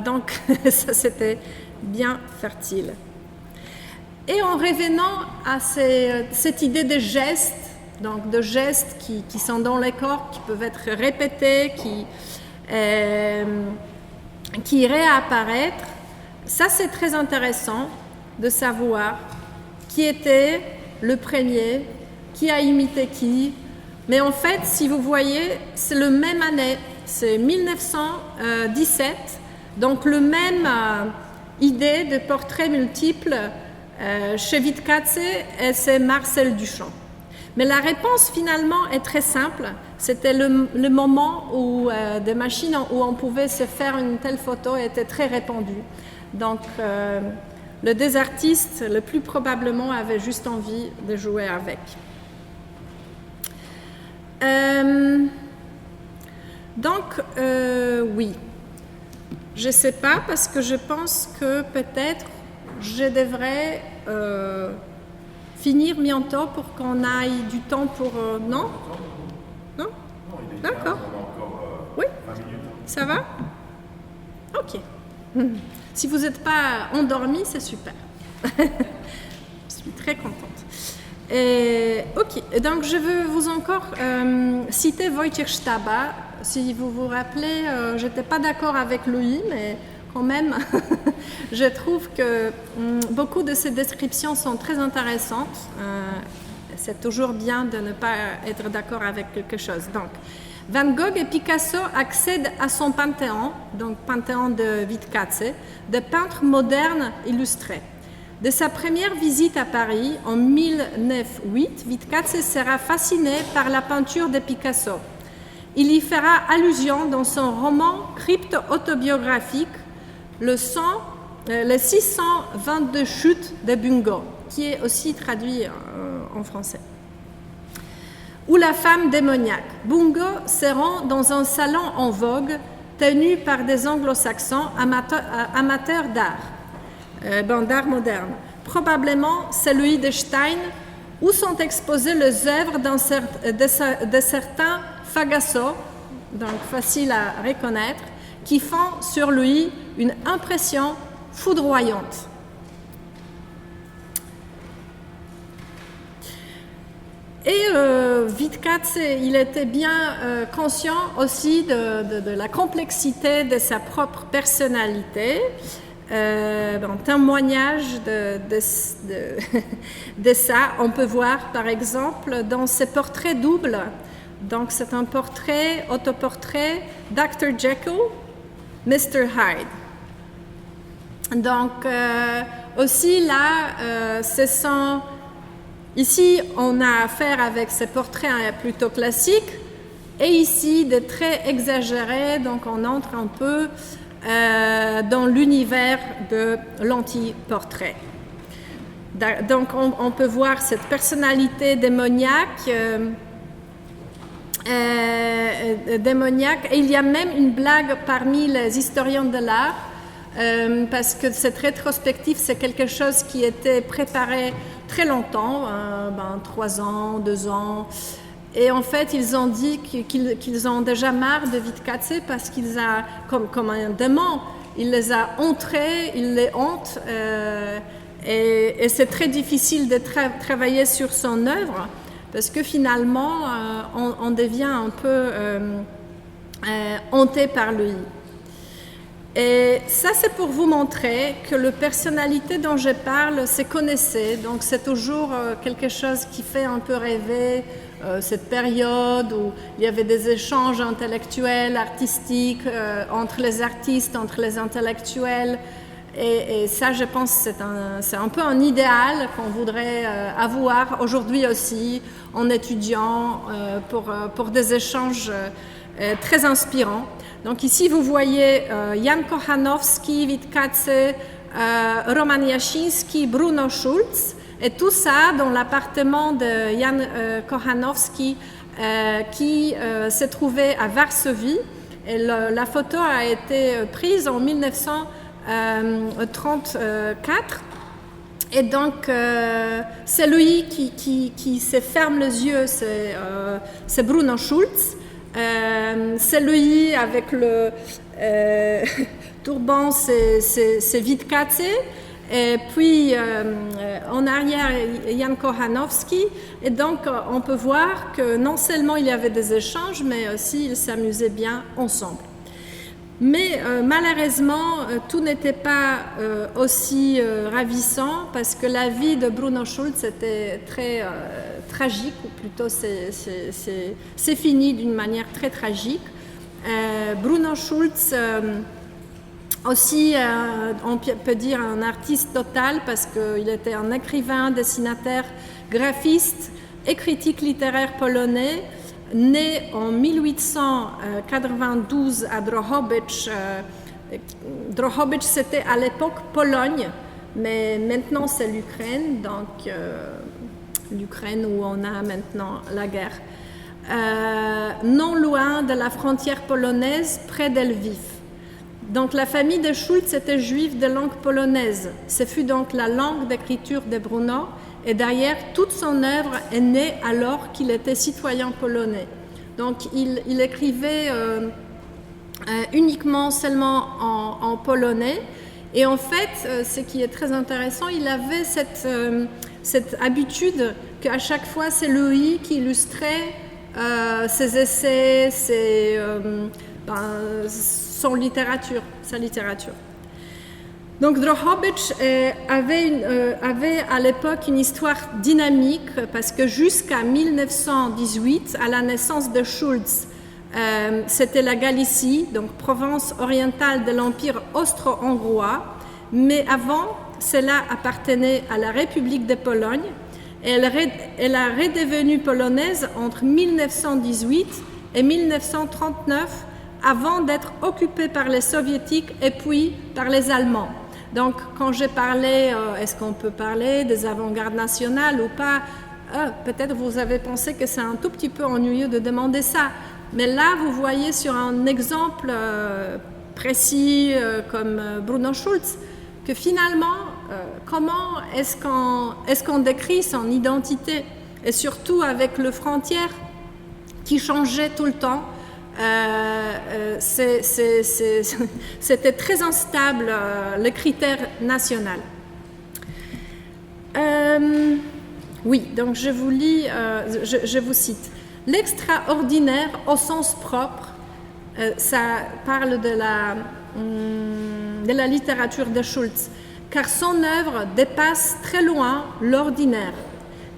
Donc, ça c'était bien fertile. Et en revenant à cette idée de gestes, donc de gestes qui sont dans les corps, qui peuvent être répétés, qui réapparaître, ça c'est très intéressant de savoir qui était le premier, qui a imité qui. Mais en fait, si vous voyez, c'est le même année, c'est 1917, donc le même idée de portrait multiple chez Wittkatzé et c'est Marcel Duchamp. Mais la réponse finalement est très simple. C'était le moment où des machines où on pouvait se faire une telle photo étaient très répandues. Donc le des artistes, le plus probablement, avait juste envie de jouer avec. Donc oui, je ne sais pas parce que je pense que peut-être je devrais finir bientôt pour qu'on aille du temps pour... non? Non? D'accord. Oui? Ça va? Ok. Si vous n'êtes pas endormi, c'est super. Je suis très contente. Ok, donc je veux vous encore citer Wojciech Staba. Si vous vous rappelez, je n'étais pas d'accord avec lui, mais quand même, je trouve que beaucoup de ces descriptions sont très intéressantes. C'est toujours bien de ne pas être d'accord avec quelque chose. Donc, Van Gogh et Picasso accèdent à son panthéon, donc panthéon de Wittkatzé, de peintres modernes illustrés. De sa première visite à Paris en 1908, Wittkatzé sera fasciné par la peinture de Picasso. Il y fera allusion dans son roman crypto-autobiographique le 622 chutes de Bungo, qui est aussi traduit en français. Ou la femme démoniaque. Bungo se rend dans un salon en vogue tenu par des anglo-saxons amateurs d'art, d'art moderne, probablement celui de Stein, où sont exposées les œuvres de certains Fagasso, donc facile à reconnaître, qui font sur lui une impression foudroyante. Et Wittkatzé, il était bien conscient aussi de la complexité de sa propre personnalité. En témoignage de ça, on peut voir par exemple dans ses portraits doubles. Donc c'est un autoportrait Dr. Jekyll, Mr. Hyde. Donc aussi là, ici on a affaire avec ces portraits plutôt classiques et ici des traits exagérés, donc on entre un peu dans l'univers de l'anti-portrait. Donc on peut voir cette personnalité démoniaque, et il y a même une blague parmi les historiens de l'art, parce que cette rétrospective, c'est quelque chose qui était préparé très longtemps, 3 ans, 2 ans. Et en fait, ils ont dit qu'ils ont déjà marre de Wittkatzé parce qu'il a, comme un démon, il les a entrés, il les hante, et c'est très difficile de travailler sur son œuvre parce que finalement, on devient un peu hanté par lui. Et ça, c'est pour vous montrer que la personnalité dont je parle, c'est connaissez. Donc, c'est toujours quelque chose qui fait un peu rêver cette période où il y avait des échanges intellectuels, artistiques, entre les artistes, entre les intellectuels. Et ça, je pense, c'est un peu un idéal qu'on voudrait avoir aujourd'hui aussi en étudiant pour des échanges très inspirants. Donc ici, vous voyez Jan Kochanowski, Wit Katse, Roman Jasiński, Bruno Schulz, et tout ça dans l'appartement de Jan Kochanowski qui se trouvait à Varsovie. Et la photo a été prise en 1934. Et donc, c'est lui qui se ferme les yeux, c'est Bruno Schulz. C'est lui avec le turban, c'est Wit Katse. Et puis en arrière, Jan Kochanowski. Et donc, on peut voir que non seulement il y avait des échanges, mais aussi ils s'amusaient bien ensemble. Mais malheureusement, tout n'était pas aussi ravissant parce que la vie de Bruno Schulz était très tragique, ou plutôt c'est fini d'une manière très tragique. Bruno Schulz, aussi, on peut dire un artiste total parce qu'il était un écrivain, dessinateur, graphiste et critique littéraire polonais. Né en 1892 à Drohobycz. Drohobycz, c'était à l'époque Pologne, mais maintenant c'est l'Ukraine, donc l'Ukraine où on a maintenant la guerre. Non loin de la frontière polonaise, près d'Lviv. Donc la famille de Schulz était juive de langue polonaise. Ce fut donc la langue d'écriture de Bruno. Et d'ailleurs, toute son œuvre est née alors qu'il était citoyen polonais. Donc, il écrivait uniquement seulement en polonais. Et en fait, ce qui est très intéressant, il avait cette habitude qu'à chaque fois, c'est lui qui illustrait ses essais, sa littérature. Donc Drohobycz avait à l'époque une histoire dynamique parce que jusqu'à 1918, à la naissance de Schulz, c'était la Galicie, donc province orientale de l'Empire austro-hongrois, mais avant, cela appartenait à la République de Pologne. Elle a redevenu polonaise entre 1918 et 1939 avant d'être occupée par les soviétiques et puis par les Allemands. Donc, quand j'ai parlé, est-ce qu'on peut parler des avant-gardes nationales ou pas? Peut-être vous avez pensé que c'est un tout petit peu ennuyeux de demander ça. Mais là, vous voyez sur un exemple précis comme Bruno Schulz, que finalement, comment est-ce qu'on décrit son identité? Et surtout avec les frontières qui changeaient tout le temps. C'était très instable, le critère national. Oui, donc je vous lis, je vous cite. L'extraordinaire au sens propre, ça parle de la littérature de Schulz, car son œuvre dépasse très loin l'ordinaire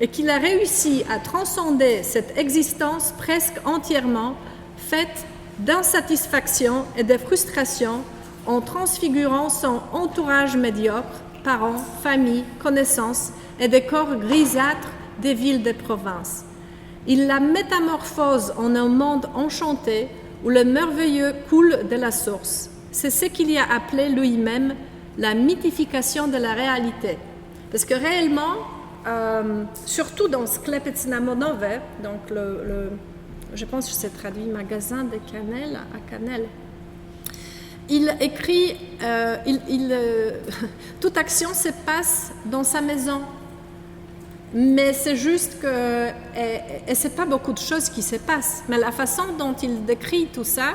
et qu'il a réussi à transcender cette existence presque entièrement faite d'insatisfaction et de frustration en transfigurant son entourage médiocre, parents, famille, connaissances et décors grisâtres des villes de province. Il la métamorphose en un monde enchanté où le merveilleux coule de la source. C'est ce qu'il y a appelé lui-même la mythification de la réalité. Parce que réellement, surtout dans Sklepec na Monowie, donc je pense que c'est traduit magasin de Canel à Canel. Il écrit, toute action se passe dans sa maison. Mais c'est juste que, et c'est pas beaucoup de choses qui se passent, mais la façon dont il décrit tout ça,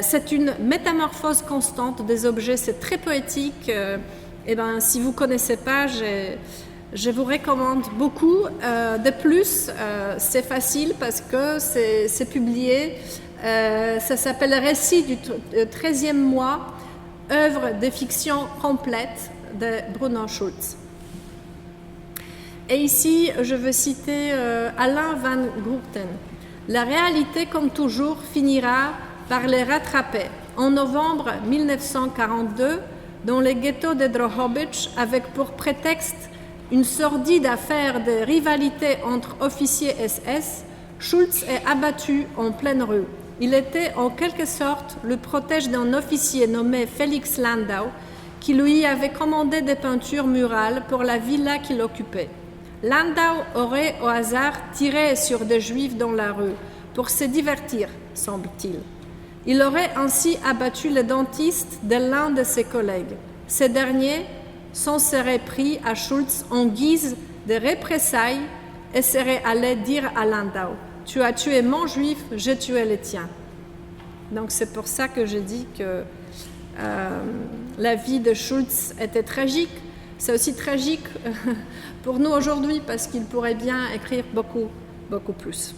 c'est une métamorphose constante des objets, c'est très poétique. Et ben, si vous connaissez pas, je vous recommande beaucoup. De plus, c'est facile parce que c'est publié. Ça s'appelle Récit du 13e mois œuvre de fiction complète de Bruno Schulz. Et ici, je veux citer Alain Van Goorten. La réalité, comme toujours, finira par les rattraper. En novembre 1942, dans les ghettos de Drohobych, avec pour prétexte une sordide affaire de rivalité entre officiers SS, Schulz est abattu en pleine rue. Il était en quelque sorte le protège d'un officier nommé Félix Landau, qui lui avait commandé des peintures murales pour la villa qu'il occupait. Landau aurait au hasard tiré sur des juifs dans la rue pour se divertir, semble-t-il. Il aurait ainsi abattu le dentiste de l'un de ses collègues. Ces derniers s'en seraient pris à Schulz en guise de représailles et seraient allés dire à Landau « Tu as tué mon juif, j'ai tué le tien ». Donc c'est pour ça que je dis que la vie de Schulz était tragique. C'est aussi tragique pour nous aujourd'hui parce qu'il pourrait bien écrire beaucoup, beaucoup plus.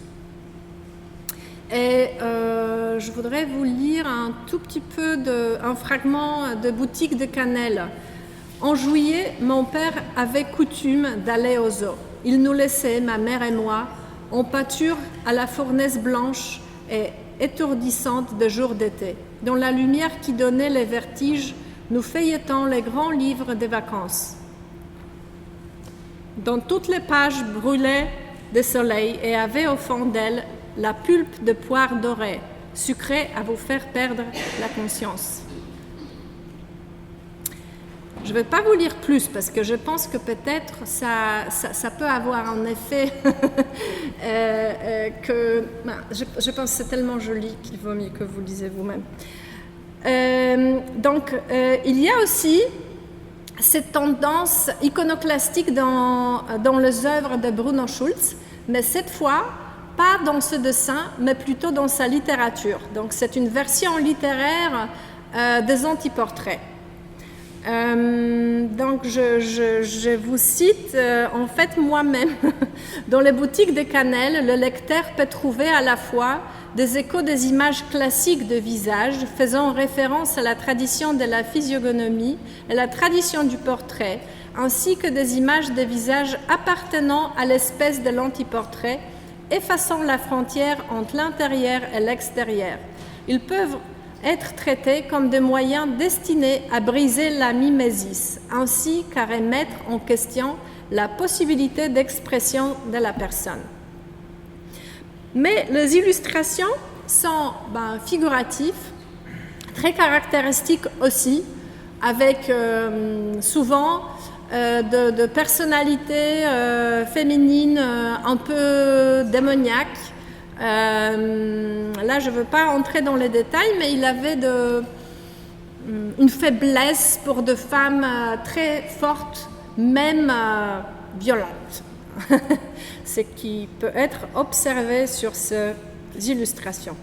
Et je voudrais vous lire un tout petit peu un fragment de Boutique de cannelle. En juillet, mon père avait coutume d'aller au zoo. Il nous laissait, ma mère et moi, en pâture à la fournaise blanche et étourdissante de jours d'été. Dans la lumière qui donnait les vertiges, nous feuilletons les grands livres des vacances. Dans toutes les pages brûlaient de soleil et avaient au fond d'elles la pulpe de poire dorée, sucrée à vous faire perdre la conscience. Je ne vais pas vous lire plus parce que je pense que peut-être ça peut avoir un effet je pense que c'est tellement joli qu'il vaut mieux que vous lisez vous-même. Il y a aussi cette tendance iconoclastique dans les œuvres de Bruno Schulz, mais cette fois, pas dans ce dessin, mais plutôt dans sa littérature. Donc c'est une version littéraire des antiportraits. Donc je vous cite en fait moi-même. Dans les boutiques de cannelle, le lecteur peut trouver à la fois des échos des images classiques de visage faisant référence à la tradition de la physiognomie et la tradition du portrait, ainsi que des images de visages appartenant à l'espèce de l'antiportrait, effaçant la frontière entre l'intérieur et l'extérieur. Ils peuvent être traités comme des moyens destinés à briser la mimésis, ainsi qu'à remettre en question la possibilité d'expression de la personne. Mais les illustrations sont figuratives, très caractéristiques aussi, avec souvent de personnalités féminines un peu démoniaques. Là, je ne veux pas entrer dans les détails, mais il avait une faiblesse pour de femmes très fortes, même violentes. Ce qui peut être observé sur ces illustrations.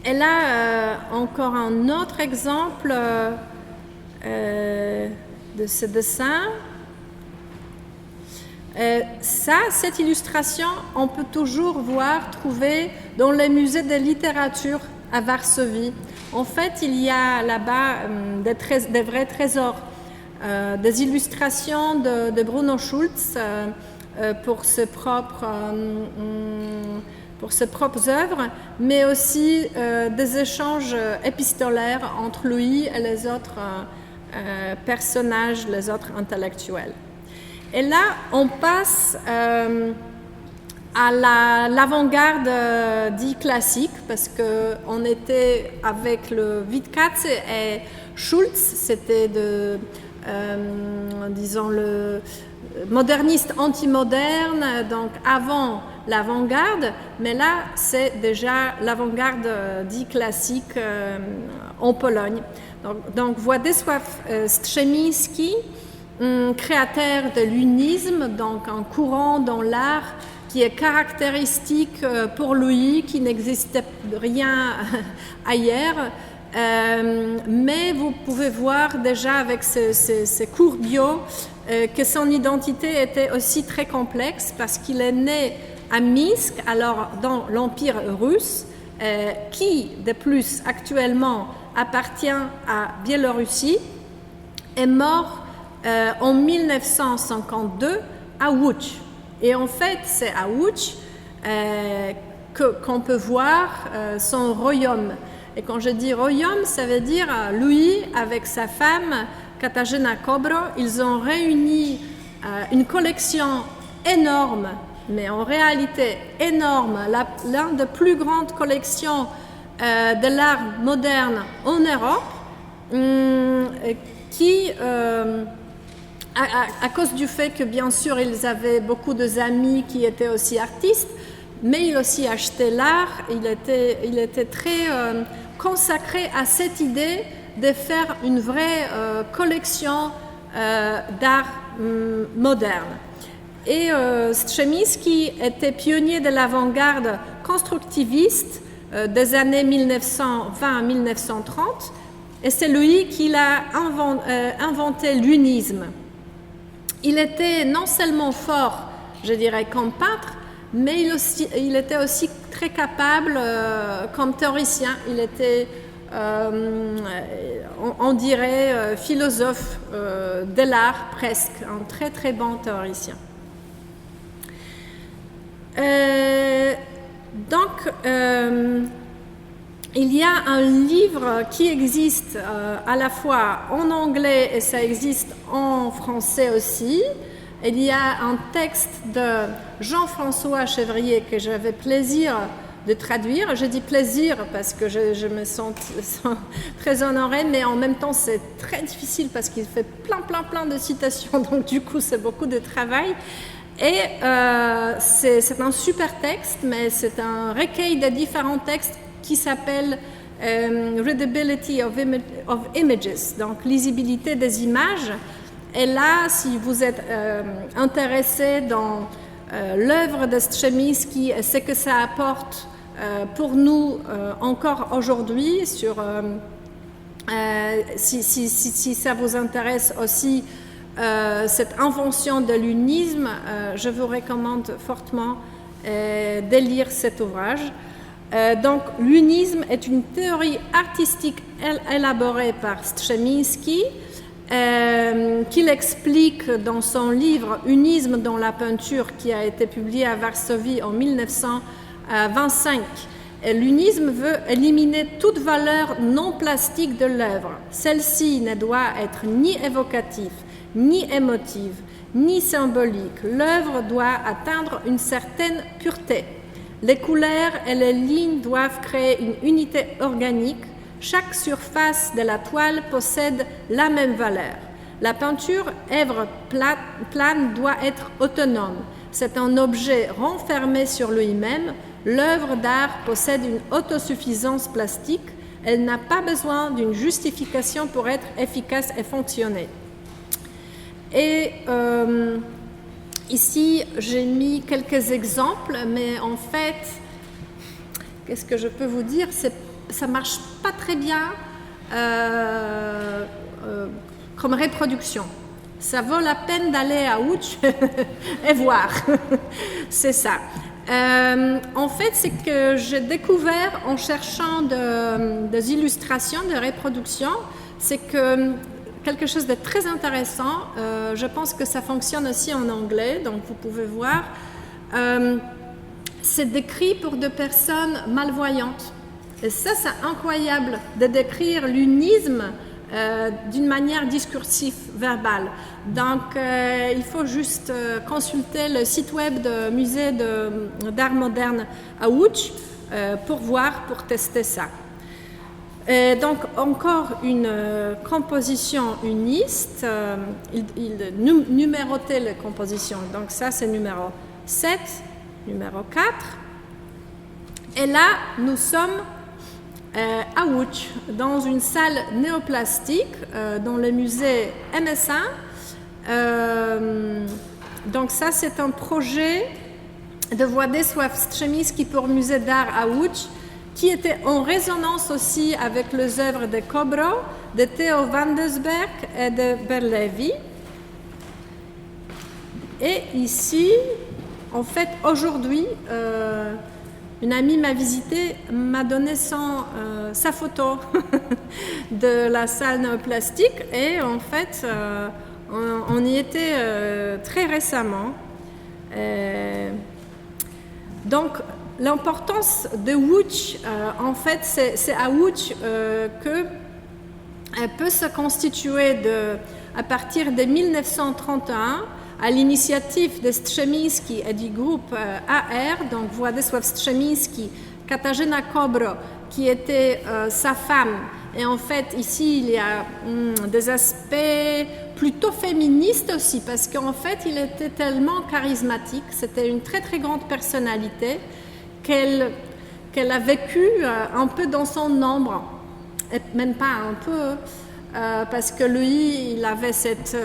Et là, encore un autre exemple de ce dessin. Cette illustration, on peut toujours trouver dans les musées de littérature à Varsovie. En fait, il y a là-bas des vrais trésors, des illustrations de Bruno Schulz pour ses propres œuvres, mais aussi des échanges épistolaires entre lui et les autres personnages, les autres intellectuels. Et là, on passe à l'avant-garde dit classique, parce qu'on était avec le Wittkatz et Schulz, c'était disons le moderniste anti-moderne, donc avant l'avant-garde, mais là, c'est déjà l'avant-garde dit classique en Pologne. Donc Władysław Strzemiński, créateur de l'unisme, donc un courant dans l'art qui est caractéristique pour lui, qui n'existait rien ailleurs. Mais vous pouvez voir déjà avec ces cours bio que son identité était aussi très complexe parce qu'il est né à Minsk, alors dans l'Empire russe, qui de plus actuellement appartient à Biélorussie, est mort en 1952 à Łódź. Et en fait, c'est à Łódź qu'on peut voir son royaume. Et quand je dis royaume, ça veut dire Louis avec sa femme Katarzyna Kobro, ils ont réuni une collection énorme, mais en réalité énorme, l'une des plus grandes collections de l'art moderne en Europe, qui, à cause du fait que bien sûr ils avaient beaucoup d'amis qui étaient aussi artistes, mais il aussi achetait l'art, il était très consacré à cette idée de faire une vraie collection d'art moderne. Et Strzemiński était pionnier de l'avant-garde constructiviste des années 1920 à 1930, et c'est lui qui a inventé l'unisme. Il était non seulement fort, je dirais, comme peintre, mais il était aussi très capable comme théoricien. Il était, on dirait, philosophe de l'art presque, un très très bon théoricien. Il y a un livre qui existe à la fois en anglais et ça existe en français aussi. Il y a un texte de Jean-François Chevrier que j'avais plaisir de traduire. Je dis plaisir parce que je me sens très honorée, mais en même temps c'est très difficile parce qu'il fait plein de citations, donc du coup c'est beaucoup de travail. Et c'est un super texte, mais c'est un recueil de différents textes qui s'appelle Readability of Images, donc lisibilité des images. Et là, si vous êtes intéressé dans l'œuvre de Strzemiński et ce que ça apporte pour nous encore aujourd'hui, si ça vous intéresse aussi cette invention de l'unisme, je vous recommande fortement de lire cet ouvrage. Donc, l'unisme est une théorie artistique élaborée par Strzemiński, qu'il explique dans son livre Unisme dans la peinture, qui a été publié à Varsovie en 1925. L'unisme veut éliminer toute valeur non plastique de l'œuvre. Celle-ci ne doit être ni évocative, ni émotive, ni symbolique. L'œuvre doit atteindre une certaine pureté. Les couleurs et les lignes doivent créer une unité organique. Chaque surface de la toile possède la même valeur. La peinture, œuvre plane, doit être autonome. C'est un objet renfermé sur lui-même. L'œuvre d'art possède une autosuffisance plastique. Elle n'a pas besoin d'une justification pour être efficace et fonctionner. Et ici, j'ai mis quelques exemples, mais en fait, qu'est-ce que je peux vous dire ? Ça marche pas très bien comme reproduction. Ça vaut la peine d'aller à Łódź et voir. C'est ça. En fait, c'est que j'ai découvert en cherchant des illustrations, des reproductions, c'est que quelque chose de très intéressant, je pense que ça fonctionne aussi en anglais, donc vous pouvez voir, c'est décrit pour des personnes malvoyantes. Et ça, c'est incroyable de décrire l'unisme d'une manière discursive, verbale. Donc, il faut juste consulter le site web du musée d'art moderne à Łódź pour voir, pour tester ça. Et donc, encore une composition uniste. Il numérotait les compositions. Donc, ça, c'est numéro 7, numéro 4. Et là, nous sommes à Łódź, dans une salle néoplastique, dans le musée MSA. Donc ça, c'est un projet de Władysław Strzemiński pour le musée d'art à Łódź, qui était en résonance aussi avec les œuvres de Kobro, de Theo van Doesburg et de Berlevi. Et ici, en fait, aujourd'hui, une amie m'a visité, m'a donné sa photo de la salle néoplastique et en fait, on y était très récemment. Donc, l'importance de Łódź, en fait, c'est à Łódź qu'elle peut se constituer à partir de 1931 à l'initiative de Strzemiński et du groupe AR, donc Władysław Strzemiński, Katarzyna Kobro, qui était sa femme. Et en fait, ici, il y a des aspects plutôt féministes aussi, parce qu'en fait, il était tellement charismatique, c'était une très très grande personnalité, qu'elle a vécu un peu dans son ombre, et même pas un peu, parce que lui, il avait cette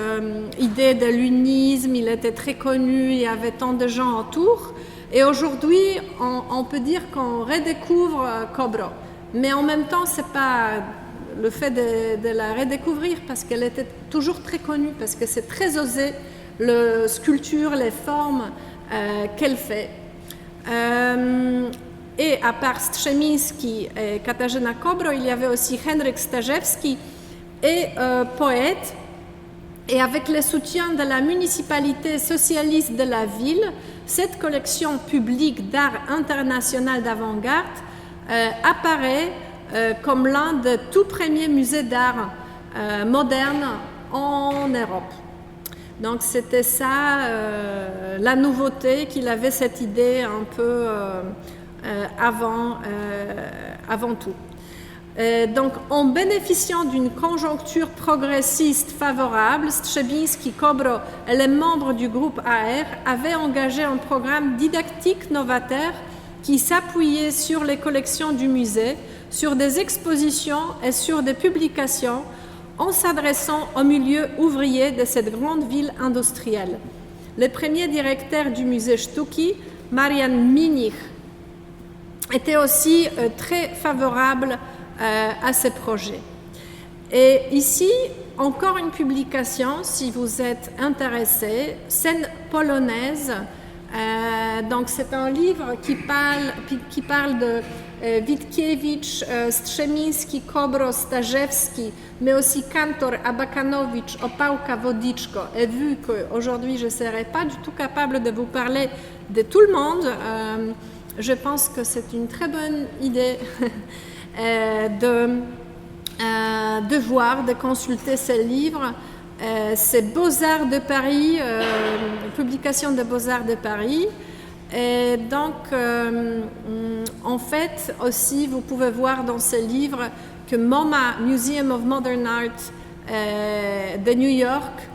idée de l'unisme, il était très connu, il y avait tant de gens autour. Et aujourd'hui, on peut dire qu'on redécouvre Kobro. Mais en même temps, c'est pas le fait de la redécouvrir parce qu'elle était toujours très connue, parce que c'est très osé, les sculptures, les formes qu'elle fait. Et à part Strzemiński et Katarzyna Kobro, il y avait aussi Henryk Stażewski, et poète, et avec le soutien de la municipalité socialiste de la ville, cette collection publique d'art international d'avant-garde apparaît comme l'un des tout premiers musées d'art moderne en Europe. Donc c'était ça la nouveauté, qu'il avait cette idée un peu avant tout. Donc, en bénéficiant d'une conjoncture progressiste favorable, Strzemiński, Kobro et les membres du groupe AR avaient engagé un programme didactique novateur qui s'appuyait sur les collections du musée, sur des expositions et sur des publications en s'adressant au milieu ouvrier de cette grande ville industrielle. Le premier directeur du musée Sztuki, Marian Minich, était aussi très favorable à ces projets. Et ici, encore une publication, si vous êtes intéressé, Scène polonaise. Donc c'est un livre qui parle de Witkiewicz, Strzemiński, Kobro, Stażewski, mais aussi Kantor, Abakanowicz, Opałka, Wodiczko. Et vu qu'aujourd'hui je ne serai pas du tout capable de vous parler de tout le monde, je pense que c'est une très bonne idée de voir, de consulter ces livres. C'est Beaux-Arts de Paris, publication de Beaux-Arts de Paris. Et donc, en fait, aussi, vous pouvez voir dans ces livres que MoMA, Museum of Modern Art de New York,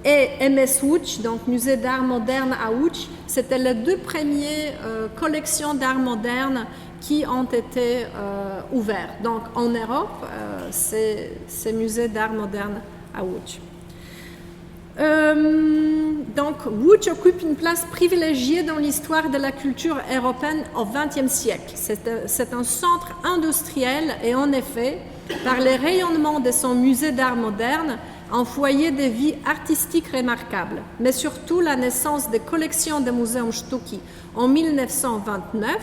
et MS Łódź, donc Musée d'art moderne à Łódź, c'était les deux premières collections d'art moderne qui ont été ouverts. Donc en Europe, c'est musée d'art moderne à Łódź. Donc Łódź occupe une place privilégiée dans l'histoire de la culture européenne au XXe siècle. C'est un centre industriel et en effet, par le rayonnement de son musée d'art moderne, un foyer de vie artistique remarquable, mais surtout la naissance des collections de Muzeum Sztuki en 1929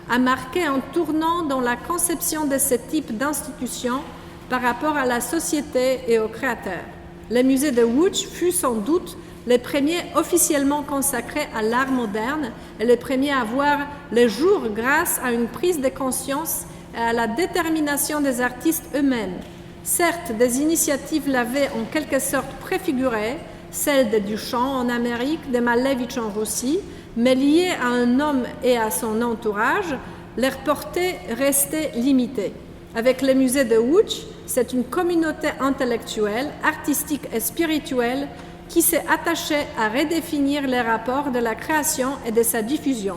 a marqué un tournant dans la conception de ce type d'institution par rapport à la société et aux créateurs. Le musée de Łódź fut sans doute le premier officiellement consacré à l'art moderne et le premier à voir le jour grâce à une prise de conscience et à la détermination des artistes eux-mêmes. Certes, des initiatives l'avaient en quelque sorte préfiguré, celle de Duchamp en Amérique, de Malevich en Russie, mais liées à un homme et à son entourage, leur portée restait limitée. Avec le musée de Łódź, c'est une communauté intellectuelle, artistique et spirituelle qui s'est attachée à redéfinir les rapports de la création et de sa diffusion,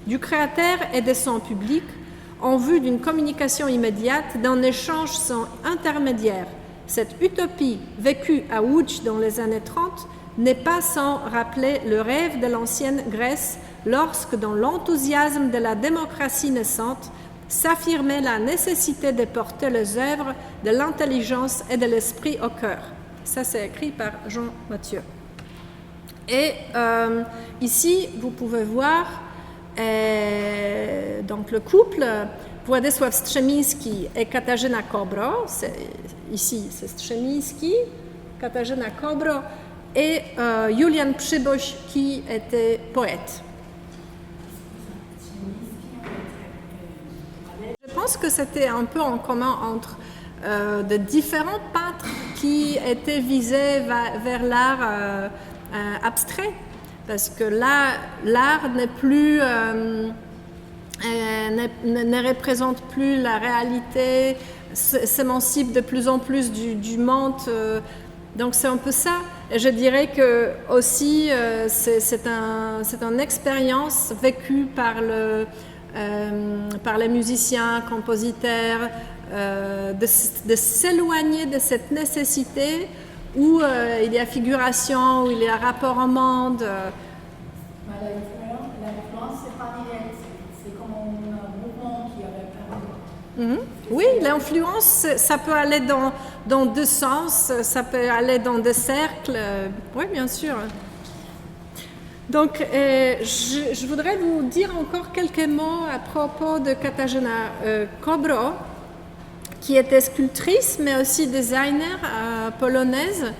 du créateur et de son public, en vue d'une communication immédiate, d'un échange sans intermédiaire. Cette utopie vécue à Łódź dans les années 30 n'est pas sans rappeler le rêve de l'ancienne Grèce lorsque, dans l'enthousiasme de la démocratie naissante, s'affirmait la nécessité de porter les œuvres de l'intelligence et de l'esprit au cœur. Ça, c'est écrit par Jean Mathieu. Et ici, vous pouvez voir Et donc le couple, Władysław Strzemiński et Katarzyna Kobro, ici c'est Strzemiński, Katarzyna Kobro et Julian Przyboś qui était poète. Je pense que c'était un peu en commun entre de différents peintres qui étaient visés vers l'art abstrait, parce que là, l'art n'est plus, ne représente plus la réalité, s'émancipe de plus en plus du monde, donc c'est un peu ça. Et je dirais que aussi c'est une expérience vécue par les musiciens, compositeurs, de s'éloigner de cette nécessité où il y a figuration, où il y a rapport au monde. L'influence, c'est pas direct, c'est comme un mouvement qui avait perdu. Oui, l'influence, ça peut aller dans deux sens, ça peut aller dans des cercles, oui, bien sûr. Donc, je voudrais vous dire encore quelques mots à propos de Katarzyna Kobro, qui était sculptrice, mais aussi designer polonaise,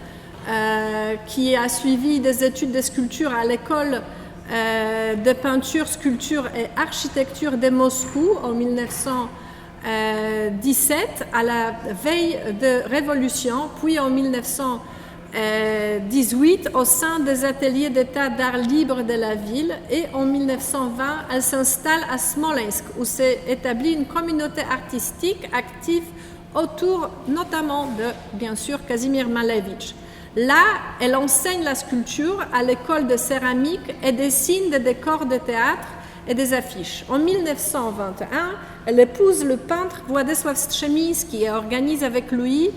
qui a suivi des études de sculpture à l'école de peinture, sculpture et architecture de Moscou en 1917, à la veille de Révolution, puis en 1918 au sein des ateliers d'état d'art libre de la ville, et en 1920 elle s'installe à Smolensk où s'est établie une communauté artistique active autour notamment de, bien sûr, Kazimierz Malevich. Là, elle enseigne la sculpture à l'école de céramique et dessine des décors de théâtre et des affiches. En 1921, elle épouse le peintre Władysław Strzemiński et organise avec lui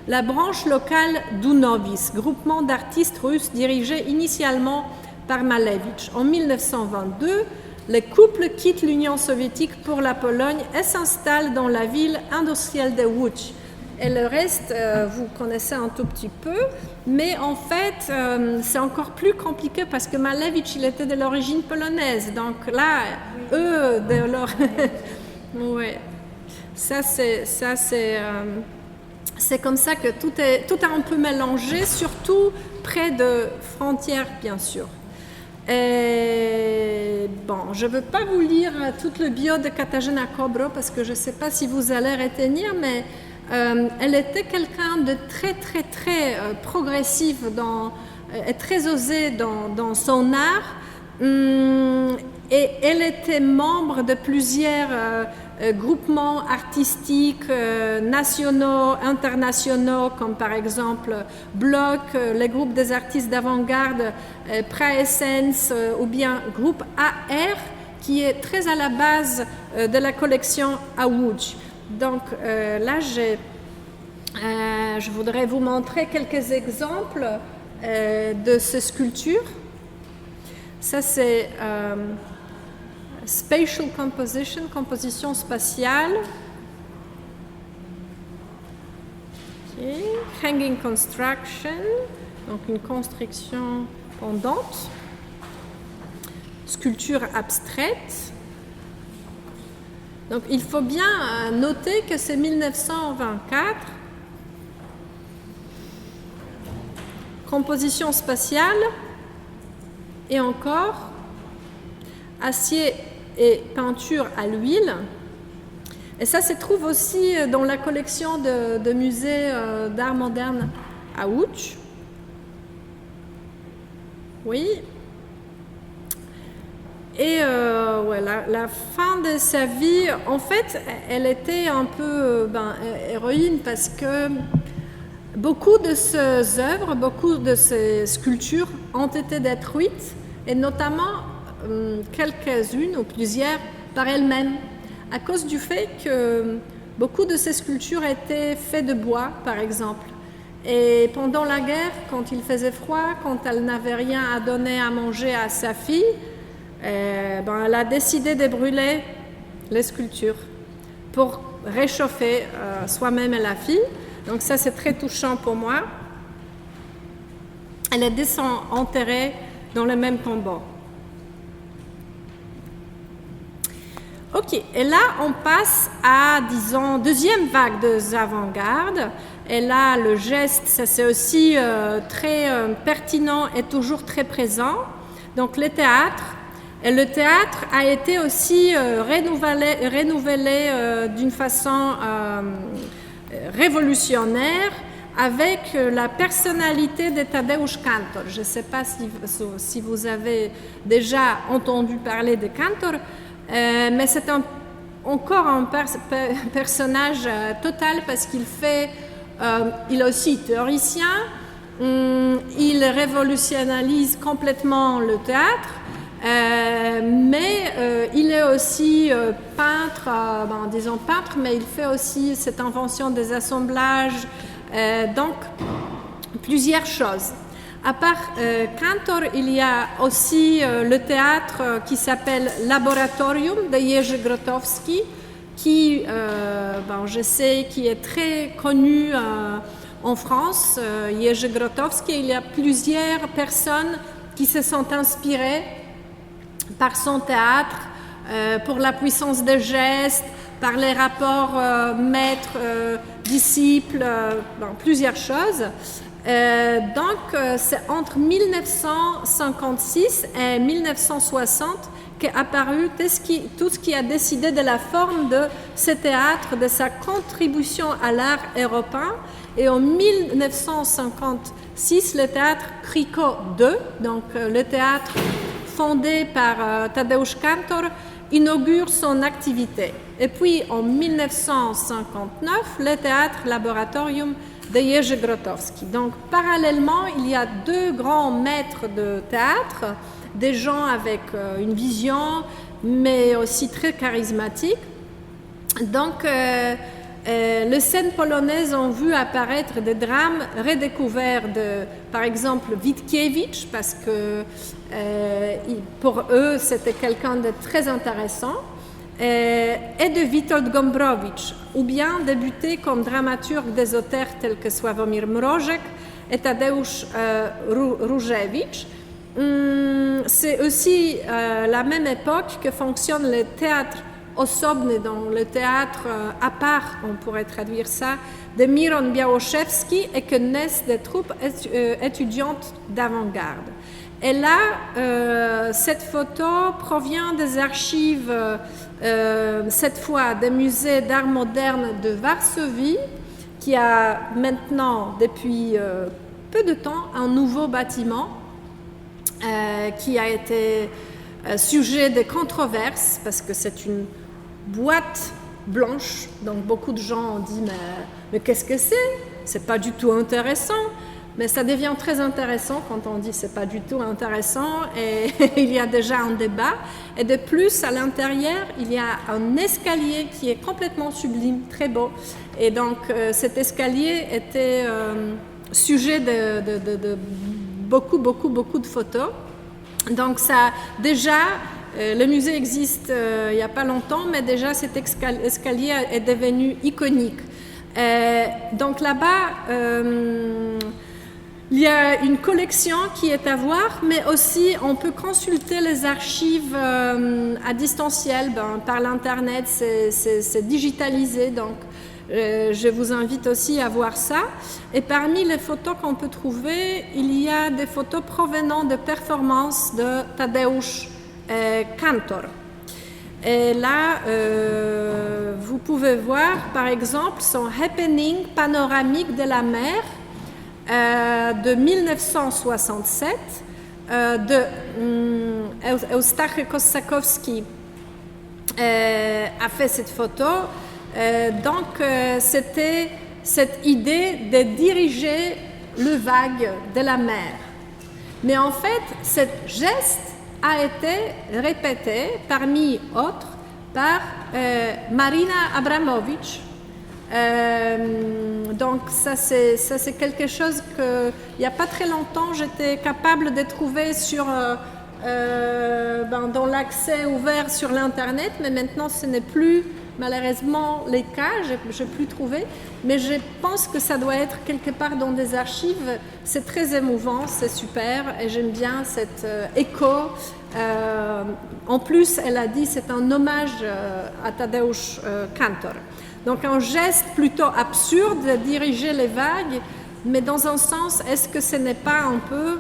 la branche locale d'Unovis, groupement d'artistes russes dirigé initialement par Malevich. En 1922, le couple quitte l'Union soviétique pour la Pologne et s'installe dans la ville industrielle de Łódź. Et le reste, vous connaissez un tout petit peu, mais en fait, c'est encore plus compliqué parce que Malevich, il était de l'origine polonaise. Donc là, eux, de leur... ouais. Ça, c'est comme ça que tout est un peu mélangé, surtout près de frontières, bien sûr. Et bon, je ne veux pas vous lire tout le bio de Katarzyna Kobro parce que je ne sais pas si vous allez retenir, mais elle était quelqu'un de très, très, très progressif et très osé dans son art. Et elle était membre de plusieurs groupements artistiques nationaux, internationaux, comme par exemple Bloc, les groupes des artistes d'avant-garde, Praessence, ou bien groupe AR, qui est très à la base de la collection à Łódź. Donc là, je voudrais vous montrer quelques exemples de ces sculptures. Ça, c'est Spatial Composition, composition spatiale. Okay. Hanging Construction, donc une construction pendante. Sculpture abstraite. Donc il faut bien noter que c'est 1924. Composition spatiale. Et encore, acier et peinture à l'huile. Et ça se trouve aussi dans la collection de musée d'art moderne à Łódź. Oui. Et ouais, la fin de sa vie, en fait, elle était un peu héroïne parce que beaucoup de ses œuvres, beaucoup de ses sculptures ont été détruites, et notamment quelques-unes ou plusieurs par elle-même, à cause du fait que beaucoup de ces sculptures étaient faites de bois, par exemple. Et pendant la guerre, quand il faisait froid, quand elle n'avait rien à donner à manger à sa fille, elle a décidé de brûler les sculptures pour réchauffer soi-même et la fille. Donc ça, c'est très touchant pour moi. Elle est enterrée dans le même tombeau. Ok, et là on passe à, disons, deuxième vague des avant-garde. Et là, le geste, ça c'est aussi très pertinent et toujours très présent. Donc le théâtre. Et le théâtre a été aussi renouvelé d'une façon révolutionnaire avec la personnalité de Tadeusz Kantor. Je ne sais pas si vous avez déjà entendu parler de Kantor, mais c'est encore un personnage total parce qu'il il est aussi théoricien, il révolutionnalise complètement le théâtre, mais il est aussi peintre, disons peintre, mais il fait aussi cette invention des assemblages, donc plusieurs choses. À part Kantor, il y a aussi le théâtre qui s'appelle Laboratorium de Jerzy Grotowski, qui, je sais, qui est très connu en France. Jerzy Grotowski, il y a plusieurs personnes qui se sont inspirées par son théâtre, pour la puissance des gestes, par les rapports maître-disciple, plusieurs choses. Donc, c'est entre 1956 et 1960 qu'est apparu tout ce qui a décidé de la forme de ce théâtre, de sa contribution à l'art européen. Et en 1956, le théâtre Kriko II, donc le théâtre fondé par Tadeusz Kantor, inaugure son activité. Et puis en 1959, le théâtre Laboratorium de Jerzy Grotowski. Donc parallèlement, il y a deux grands maîtres de théâtre, des gens avec une vision, mais aussi très charismatiques. Donc les scènes polonaises ont vu apparaître des drames redécouverts de, par exemple, Witkiewicz, parce que pour eux, c'était quelqu'un de très intéressant, et de Witold Gombrowicz, ou bien débuté comme dramaturge des auteurs tels que Sławomir Mrożek et Tadeusz Różewicz. C'est aussi la même époque que fonctionne le théâtre osobny, dans le théâtre à part, on pourrait traduire ça, de Miron Białoszewski, et que naissent des troupes étudiantes d'avant-garde. Et là, cette photo provient des archives, cette fois des musées d'art moderne de Varsovie, qui a maintenant, depuis peu de temps, un nouveau bâtiment qui a été sujet de controverses, parce que c'est une boîte blanche, donc beaucoup de gens ont dit mais qu'est-ce que c'est? C'est pas du tout intéressant. Mais ça devient très intéressant quand on dit c'est pas du tout intéressant, et il y a déjà un débat. Et de plus, à l'intérieur, il y a un escalier qui est complètement sublime, très beau. Et donc cet escalier était sujet de beaucoup de photos. Donc ça, déjà, le musée existe il n'y a pas longtemps, mais déjà cet escalier est devenu iconique. Donc là-bas, il y a une collection qui est à voir, mais aussi on peut consulter les archives à distanciel, par l'internet, c'est digitalisé, donc je vous invite aussi à voir ça. Et parmi les photos qu'on peut trouver, il y a des photos provenant de performances de Tadeusz Kantor. Et là, vous pouvez voir par exemple son happening panoramique de la mer de 1967 de Eustachy Kossakowski a fait cette photo. Donc c'était cette idée de diriger le vague de la mer. Mais en fait, ce geste a été répété parmi autres par Marina Abramović. Donc ça c'est quelque chose que il n'y a pas très longtemps j'étais capable de trouver sur dans l'accès ouvert sur l'internet, mais maintenant ce n'est plus malheureusement les cas, je n'ai plus trouvé, mais je pense que ça doit être quelque part dans des archives. C'est très émouvant, c'est super, et j'aime bien cet écho. En plus, elle a dit c'est un hommage à Tadeusz Kantor. Donc un geste plutôt absurde de diriger les vagues, mais dans un sens, est-ce que ce n'est pas un peu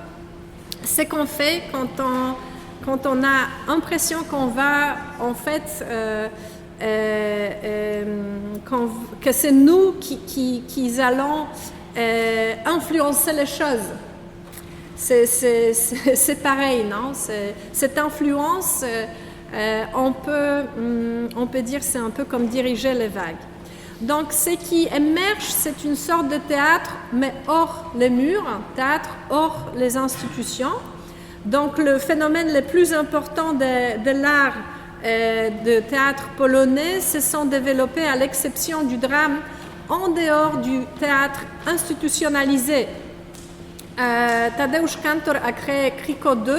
ce qu'on fait quand on a l'impression qu'on va en fait que c'est nous qui allons influencer les choses. C'est pareil, non? Cette influence, on peut dire c'est un peu comme diriger les vagues. Donc ce qui émerge, c'est une sorte de théâtre, mais hors les murs, théâtre hors les institutions. Donc le phénomène le plus important de l'art de théâtre polonais se sont développés, à l'exception du drame, en dehors du théâtre institutionnalisé. Tadeusz Kantor a créé Kriko 2,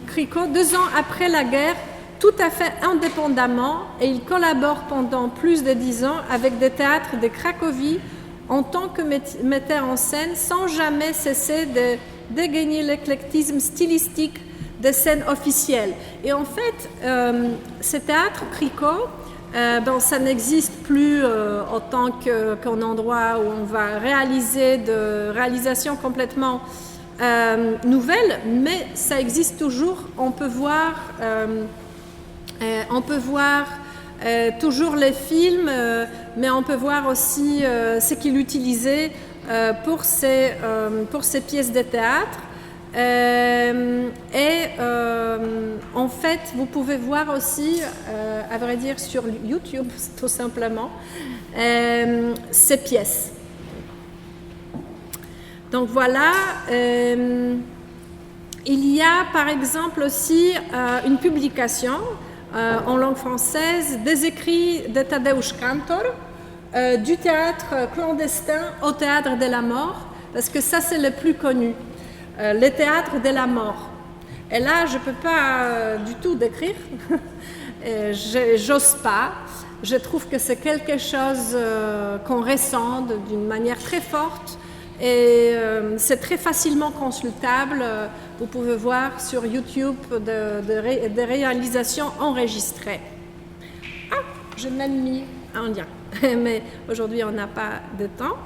Kriko 2 ans après la guerre, tout à fait indépendamment, et il collabore pendant plus de 10 ans avec des théâtres de Cracovie en tant que metteur en scène, sans jamais cesser de dégainer l'éclectisme stylistique des scènes officielles. Et en fait, ce théâtre Kriko, ça n'existe plus en tant qu'un endroit où on va réaliser de réalisations complètement nouvelles, mais ça existe toujours. On peut voir toujours les films, mais on peut voir aussi ce qu'il utilisait pour ses pièces de théâtre. En fait, vous pouvez voir aussi, à vrai dire sur YouTube, tout simplement, ces pièces. Donc voilà, il y a par exemple aussi une publication en langue française des écrits de Tadeusz Kantor, du théâtre clandestin au théâtre de la mort, parce que ça c'est le plus connu. Le théâtre de la mort. Et là, je ne peux pas du tout décrire, j'ose pas. Je trouve que c'est quelque chose qu'on ressent d'une manière très forte et c'est très facilement consultable. Vous pouvez voir sur YouTube des réalisations enregistrées. Ah, j'ai même mis un lien, mais aujourd'hui on n'a pas de temps.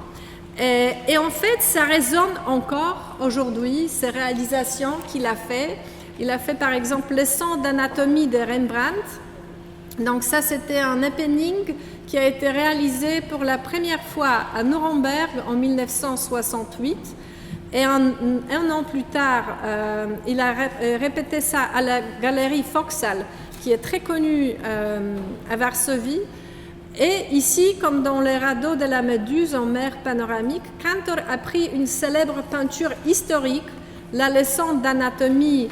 Et en fait, ça résonne encore aujourd'hui, ces réalisations qu'il a fait. Il a fait par exemple Leçons d'anatomie de Rembrandt. Donc ça, c'était un happening qui a été réalisé pour la première fois à Nuremberg en 1968. Et un an plus tard, il a répété ça à la galerie Foksal, qui est très connue à Varsovie. Et ici, comme dans les radeaux de la Méduse en mer panoramique, Kantor a pris une célèbre peinture historique, la leçon d'anatomie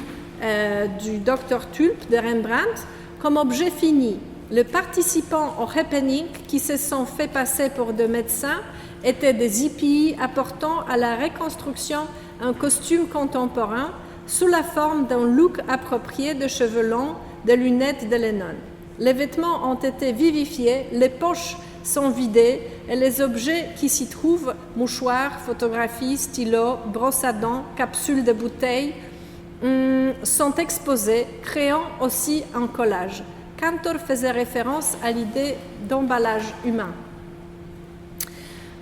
du Dr Tulp de Rembrandt, comme objet fini. Les participants au happening, qui se sont fait passer pour des médecins, étaient des hippies apportant à la reconstruction un costume contemporain sous la forme d'un look approprié de cheveux longs, de lunettes de Lennon. Les vêtements ont été vivifiés, les poches sont vidées et les objets qui s'y trouvent, mouchoirs, photographies, stylos, brosses à dents, capsules de bouteilles, sont exposés, créant aussi un collage. Kantor faisait référence à l'idée d'emballage humain.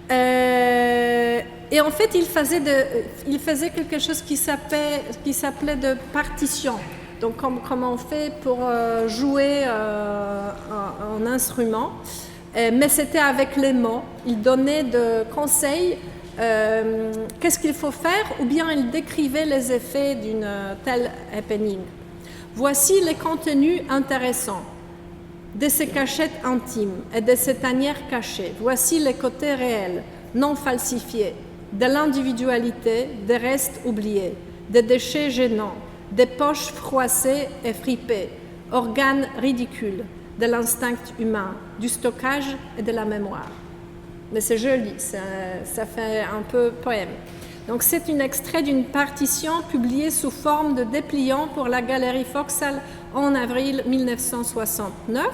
Et en fait, il faisait quelque chose qui s'appelait de partition. Donc, comme on fait pour jouer un instrument, mais c'était avec les mots. Il donnait des conseils, qu'est-ce qu'il faut faire, ou bien il décrivait les effets d'une telle happening. Voici les contenus intéressants de ces cachettes intimes et de ces tanières cachées. Voici les côtés réels, non falsifiés, de l'individualité, des restes oubliés, des déchets gênants, des poches froissées et fripées, organes ridicules, de l'instinct humain, du stockage et de la mémoire. Mais c'est joli, ça fait un peu poème. Donc c'est un extrait d'une partition publiée sous forme de dépliant pour la galerie Vauxhall en avril 1969.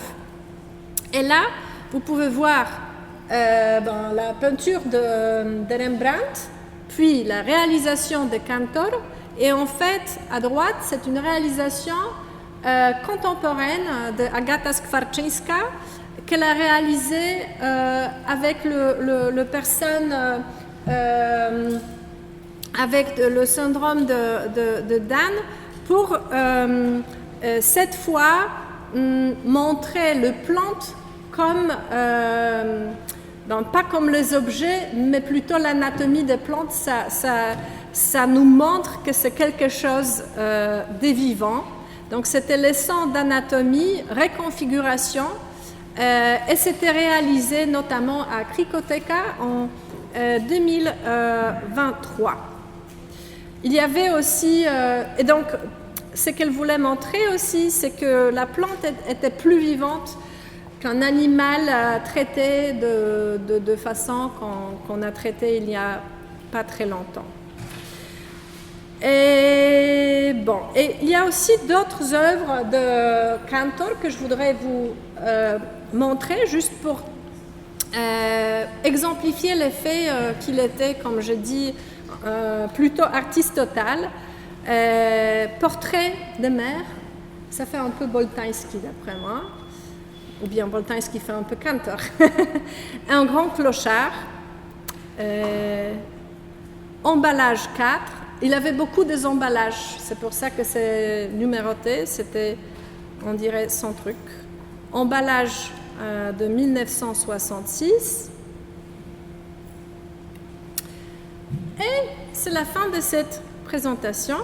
Et là, vous pouvez voir la peinture de Rembrandt, puis la réalisation de Cantor. Et en fait, à droite, c'est une réalisation contemporaine de Agata Skwarczyńska qu'elle a réalisée avec le personne avec le syndrome de Down pour cette fois montrer le plante comme pas comme les objets, mais plutôt l'anatomie des plantes. Ça nous montre que c'est quelque chose de vivant. Donc c'était leçon d'anatomie, réconfiguration, et c'était réalisé notamment à Cricoteka en 2023. Il y avait aussi, et donc ce qu'elle voulait montrer aussi, c'est que la plante était plus vivante qu'un animal traité de façon qu'on a traité il n'y a pas très longtemps. Et bon, et il y a aussi d'autres œuvres de Cantor que je voudrais vous montrer juste pour exemplifier l'effet qu'il était, comme je dis, plutôt artiste total. Portrait de mer, ça fait un peu Boltanski d'après moi, ou bien Boltanski fait un peu Cantor. Un grand clochard, emballage 4. Il avait beaucoup des emballages, c'est pour ça que c'est numéroté, c'était, on dirait, son truc. Emballage de 1966. Et c'est la fin de cette présentation,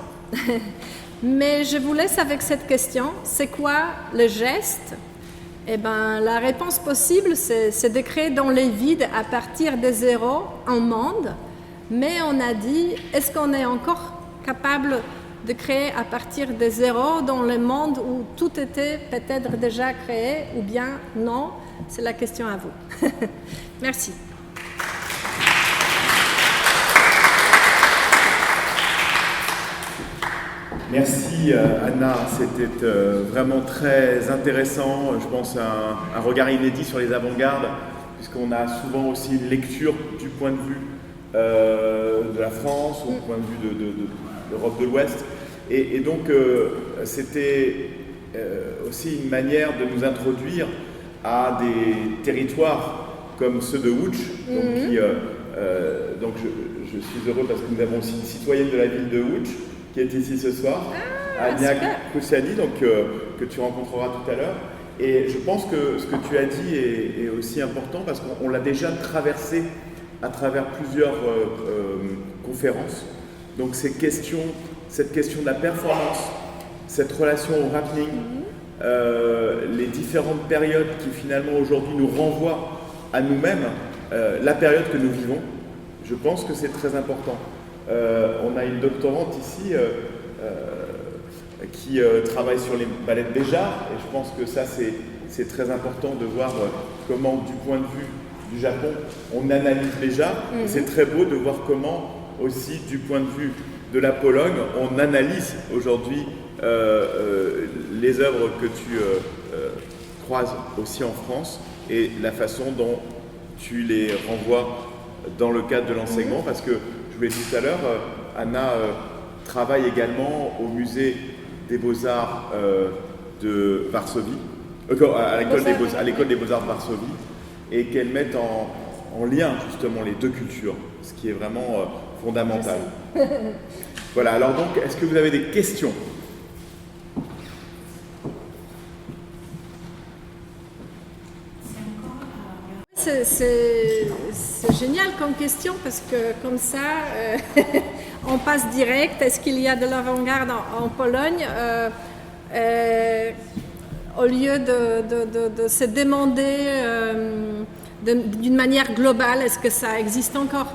mais je vous laisse avec cette question. C'est quoi le geste? Eh bien, la réponse possible, c'est de créer dans les vides à partir de zéro un monde. Mais on a dit, est-ce qu'on est encore capable de créer à partir de zéro dans le monde où tout était peut-être déjà créé ou bien non? C'est la question à vous. Merci. Merci Anna, c'était vraiment très intéressant. Je pense un regard inédit sur les avant-gardes, puisqu'on a souvent aussi une lecture du point de vue de la France ou du point de vue de l'Europe de l'Ouest. Et donc c'était aussi une manière de nous introduire à des territoires comme ceux de Łódź. Donc je suis heureux parce que nous avons aussi une citoyenne de la ville de Łódź qui est ici ce soir, Ania Koussiani, donc que tu rencontreras tout à l'heure. Et je pense que ce que tu as dit est aussi important parce qu'on l'a déjà traversé à travers plusieurs conférences. Donc cette question de la performance, cette relation au happening, les différentes périodes qui finalement aujourd'hui nous renvoient à nous-mêmes, la période que nous vivons, je pense que c'est très important. On a une doctorante ici qui travaille sur les ballettes Béjart, et je pense que ça c'est très important de voir comment du point de vue du Japon on analyse Béjart. C'est très beau de voir comment aussi du point de vue de la Pologne on analyse aujourd'hui les œuvres que tu croises aussi en France et la façon dont tu les renvoies dans le cadre de l'enseignement, parce que je vous l'ai dit tout à l'heure, Anna travaille également au musée des Beaux-Arts de Varsovie, à l'école des Beaux-Arts de Varsovie, et qu'elle mette en lien justement les deux cultures, ce qui est vraiment fondamental. Voilà, alors donc, est-ce que vous avez des questions ? C'est génial comme question parce que comme ça, on passe direct. Est-ce qu'il y a de l'avant-garde en Pologne au lieu de se demander d'une manière globale, est-ce que ça existe encore?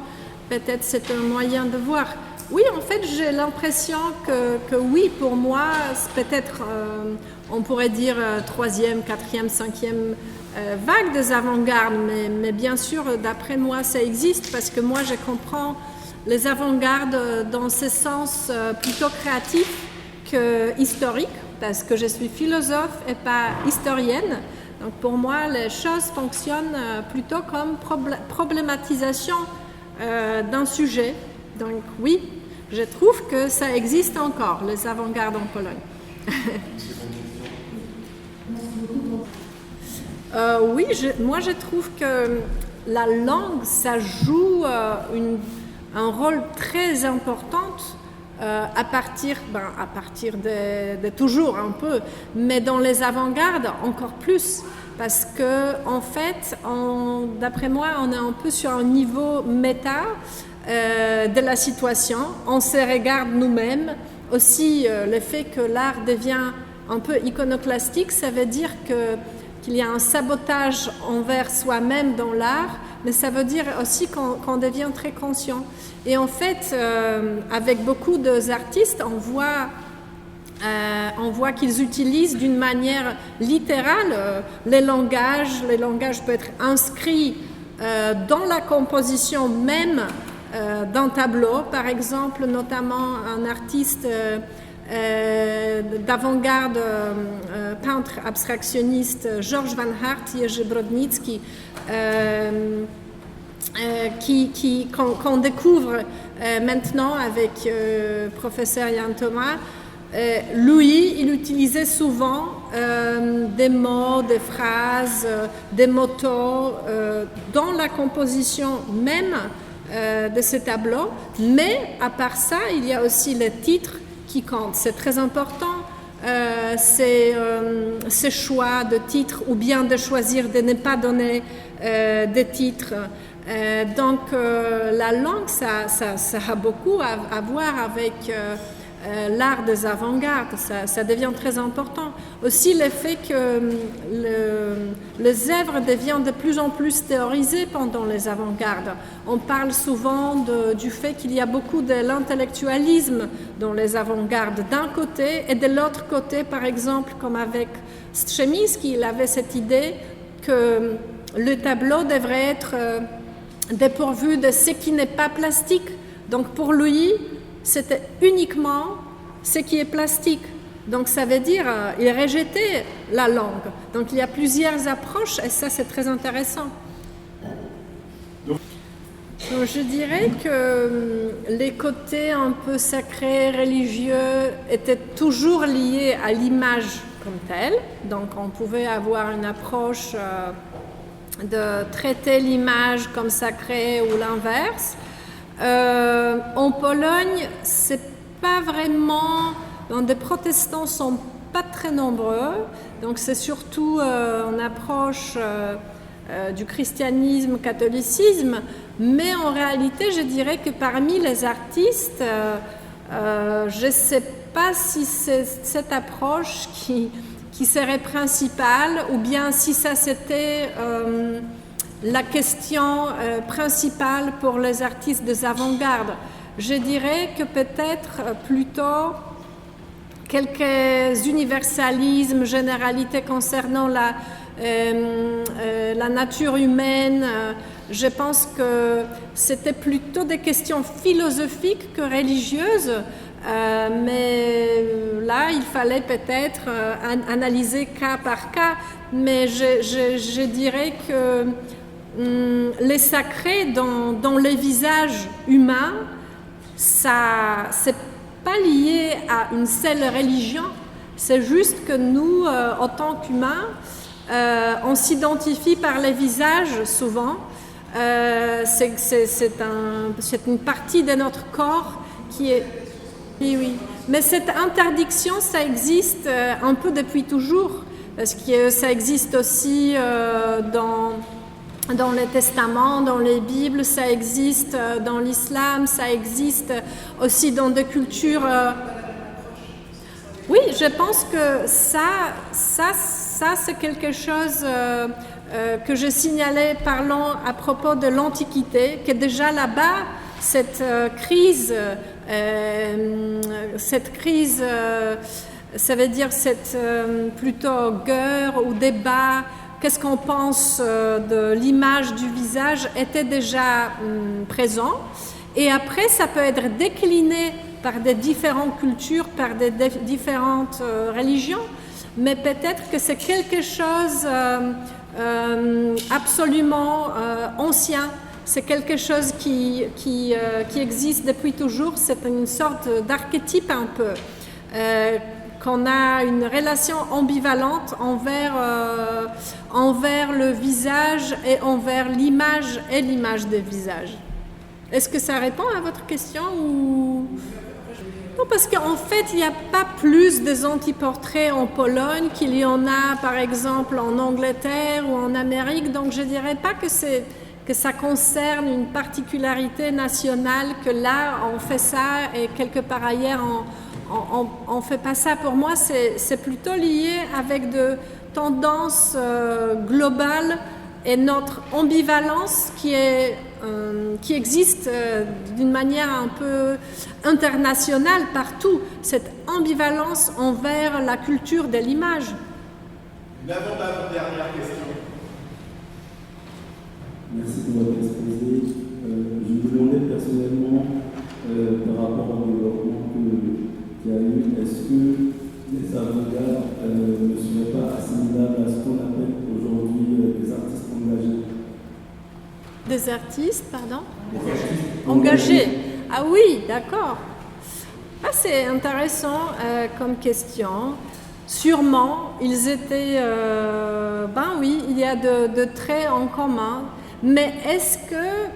Peut-être c'est un moyen de voir. Oui, en fait, j'ai l'impression que oui, pour moi, c'est peut-être, on pourrait dire, 3e, 4e, 5e vague des avant-gardes, mais bien sûr, d'après moi, ça existe parce que moi, je comprends les avant-gardes dans ce sens plutôt créatif que historique, parce que je suis philosophe et pas historienne. Donc pour moi, les choses fonctionnent plutôt comme problématisation d'un sujet. Donc oui, je trouve que ça existe encore, les avant-gardes en Pologne. Oui, moi je trouve que la langue, ça joue un rôle très important à partir de toujours un peu, mais dans les avant-gardes encore plus, parce que en fait, d'après moi, on est un peu sur un niveau méta de la situation, on se regarde nous-mêmes. Aussi, le fait que l'art devient un peu iconoclastique, ça veut dire qu'il y a un sabotage envers soi-même dans l'art, mais ça veut dire aussi qu'on devient très conscient. Et en fait, avec beaucoup d'artistes, on voit qu'ils utilisent d'une manière littérale les langages. Les langages peuvent être inscrits dans la composition même d'un tableau. Par exemple, notamment un artiste d'avant-garde, peintre abstractionniste, Georges Van Hart, Jerzy Brodnicki, qu'on découvre maintenant avec professeur Jan Thomas. Lui, il utilisait souvent des mots, des phrases, des motos dans la composition même de ce tableau, mais à part ça, il y a aussi les titres qui comptent. C'est très important, ces choix de titres, ou bien de choisir de ne pas donner des titres. Donc la langue, ça a beaucoup à voir avec l'art des avant-gardes, ça devient très important. Aussi le fait que les œuvres deviennent de plus en plus théorisées pendant les avant-gardes. On parle souvent du fait qu'il y a beaucoup de l'intellectualisme dans les avant-gardes d'un côté, et de l'autre côté, par exemple, comme avec Strzemiński, il avait cette idée que le tableau devrait être dépourvu de ce qui n'est pas plastique. Donc pour lui, c'était uniquement ce qui est plastique. Donc ça veut dire il rejetait la langue. Donc il y a plusieurs approches et ça c'est très intéressant. Donc je dirais que les côtés un peu sacrés, religieux étaient toujours liés à l'image comme telle. Donc on pouvait avoir une approche de traiter l'image comme sacrée ou l'inverse. En Pologne, c'est pas vraiment. Donc, les protestants sont pas très nombreux. Donc, c'est surtout une approche du christianisme, catholicisme. Mais en réalité, je dirais que parmi les artistes, je sais pas si c'est cette approche qui serait principale, ou bien si ça c'était la question principale pour les artistes des avant-gardes. Je dirais que peut-être plutôt quelques universalismes, généralités concernant la nature humaine. Je pense que c'était plutôt des questions philosophiques que religieuses. Mais là, il fallait peut-être analyser cas par cas. Mais je dirais que les sacrés dans les visages humains, ça c'est pas lié à une seule religion. C'est juste que nous, en tant qu'humains, on s'identifie par les visages souvent. C'est une partie de notre corps qui est... Oui. Mais cette interdiction, ça existe un peu depuis toujours, parce que ça existe aussi dans les testaments, dans les Bibles, ça existe dans l'islam, ça existe aussi dans des cultures... Oui, je pense que ça c'est quelque chose que je signalais parlant à propos de l'Antiquité, que déjà là-bas, cette crise, ça veut dire cette plutôt guerre ou débat, qu'est-ce qu'on pense de l'image du visage, était déjà présent. Et après, ça peut être décliné par des différentes cultures, par des différentes religions, mais peut-être que c'est quelque chose absolument ancien. C'est quelque chose qui existe depuis toujours. C'est une sorte d'archétype un peu. Qu'on a une relation ambivalente envers le visage et envers l'image et l'image des visages. Est-ce que ça répond à votre question ou... Non, parce qu'en fait, il n'y a pas plus des anti-portraits en Pologne qu'il y en a, par exemple, en Angleterre ou en Amérique. Donc, je ne dirais pas que ça concerne une particularité nationale, que là, on fait ça et quelque part ailleurs, on ne fait pas ça. Pour moi, c'est plutôt lié avec de tendances globales et notre ambivalence qui existe d'une manière un peu internationale partout, cette ambivalence envers la culture de l'image. Une avant-dernière question. Merci pour votre exposé. Je me demandais personnellement, par rapport au développement qu'il y a eu, est-ce que les avant-gardes ne seraient pas assimilables à ce qu'on appelle aujourd'hui des artistes engagés? Des artistes, pardon? Des artistes engagés. Ah oui, d'accord. Ah, c'est intéressant comme question. Sûrement, ils étaient... ben oui, il y a de traits en commun. Mais est-ce que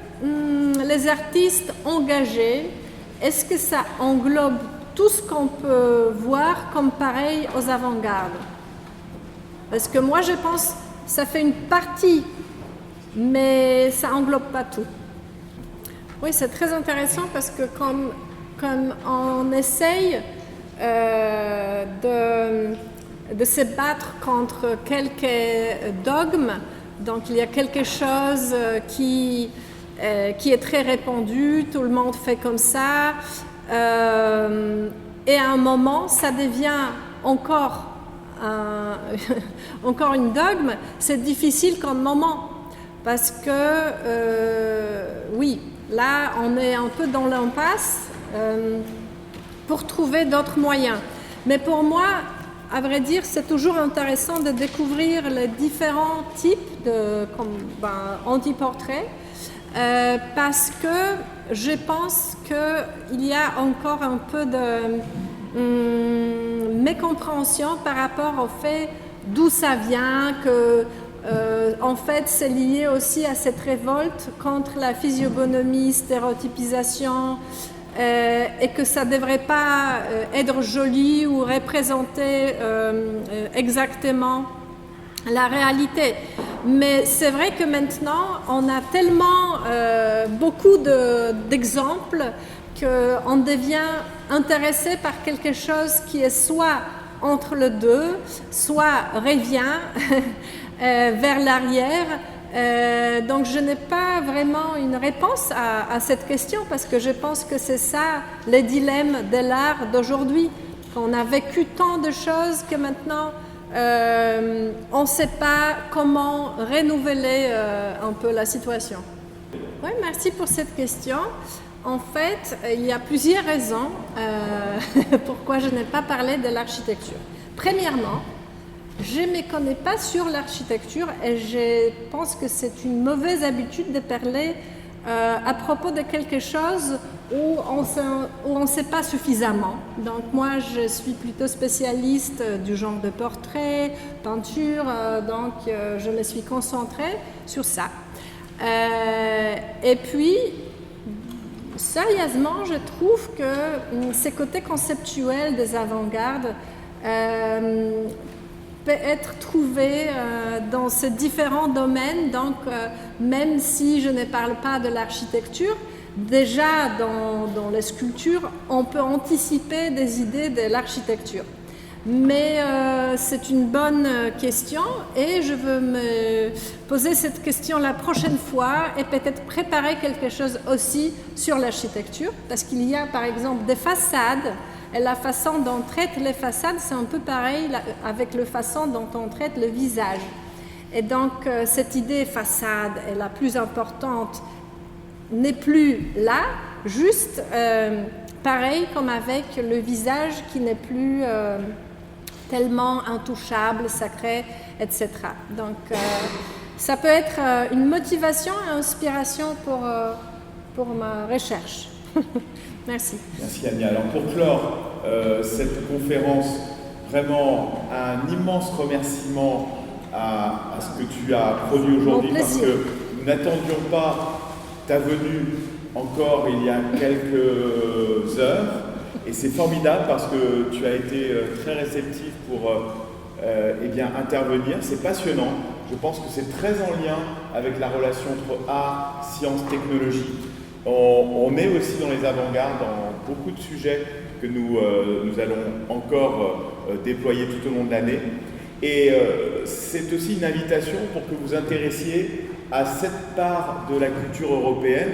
les artistes engagés, est-ce que ça englobe tout ce qu'on peut voir comme pareil aux avant-gardes? Parce que moi, je pense que ça fait une partie, mais ça englobe pas tout. Oui, c'est très intéressant parce que comme on essaye de se battre contre quelques dogmes, donc il y a quelque chose qui est très répandu, tout le monde fait comme ça, et à un moment, ça devient encore une dogme. C'est difficile comme moment, parce que, oui, là, on est un peu dans l'impasse pour trouver d'autres moyens. Mais pour moi, à vrai dire, c'est toujours intéressant de découvrir les différents types de anti-portraits parce que je pense qu'il y a encore un peu de mécompréhension par rapport au fait d'où ça vient, que en fait c'est lié aussi à cette révolte contre la physiognomie, stéréotypisation, et que ça ne devrait pas être joli ou représenter exactement la réalité. Mais c'est vrai que maintenant, on a tellement beaucoup d'exemples qu'on devient intéressé par quelque chose qui est soit entre les deux, soit revient vers l'arrière. Donc je n'ai pas vraiment une réponse à cette question parce que je pense que c'est ça le dilemme de l'art d'aujourd'hui, qu'on a vécu tant de choses que maintenant on ne sait pas comment renouveler un peu la situation. Oui, merci pour cette question. En fait, il y a plusieurs raisons pourquoi je n'ai pas parlé de l'architecture. Premièrement, je ne me connais pas sur l'architecture et je pense que c'est une mauvaise habitude de parler à propos de quelque chose où on ne sait pas suffisamment. Donc moi, je suis plutôt spécialiste du genre de portrait, peinture, donc je me suis concentrée sur ça. Et puis, sérieusement, je trouve que ces côtés conceptuels des avant-gardes peut être trouvé dans ces différents domaines. Donc, même si je ne parle pas de l'architecture, déjà dans les sculptures, on peut anticiper des idées de l'architecture. Mais c'est une bonne question et je veux me poser cette question la prochaine fois et peut-être préparer quelque chose aussi sur l'architecture, parce qu'il y a par exemple des façades. Et la façon dont on traite les façades, c'est un peu pareil avec la façon dont on traite le visage. Et donc, cette idée façade est la plus importante, n'est plus là, juste pareil comme avec le visage qui n'est plus tellement intouchable, sacré, etc. Donc ça peut être une motivation et inspiration pour ma recherche. Merci. Merci Ania. Alors pour clore cette conférence, vraiment un immense remerciement à ce que tu as produit aujourd'hui, parce que nous n'attendions pas ta venue encore il y a quelques heures, et c'est formidable parce que tu as été très réceptif pour eh bien, intervenir. C'est passionnant. Je pense que c'est très en lien avec la relation entre art, science, technologie. On est aussi dans les avant-gardes dans beaucoup de sujets que nous allons encore déployer tout au long de l'année. Et c'est aussi une invitation pour que vous intéressiez à cette part de la culture européenne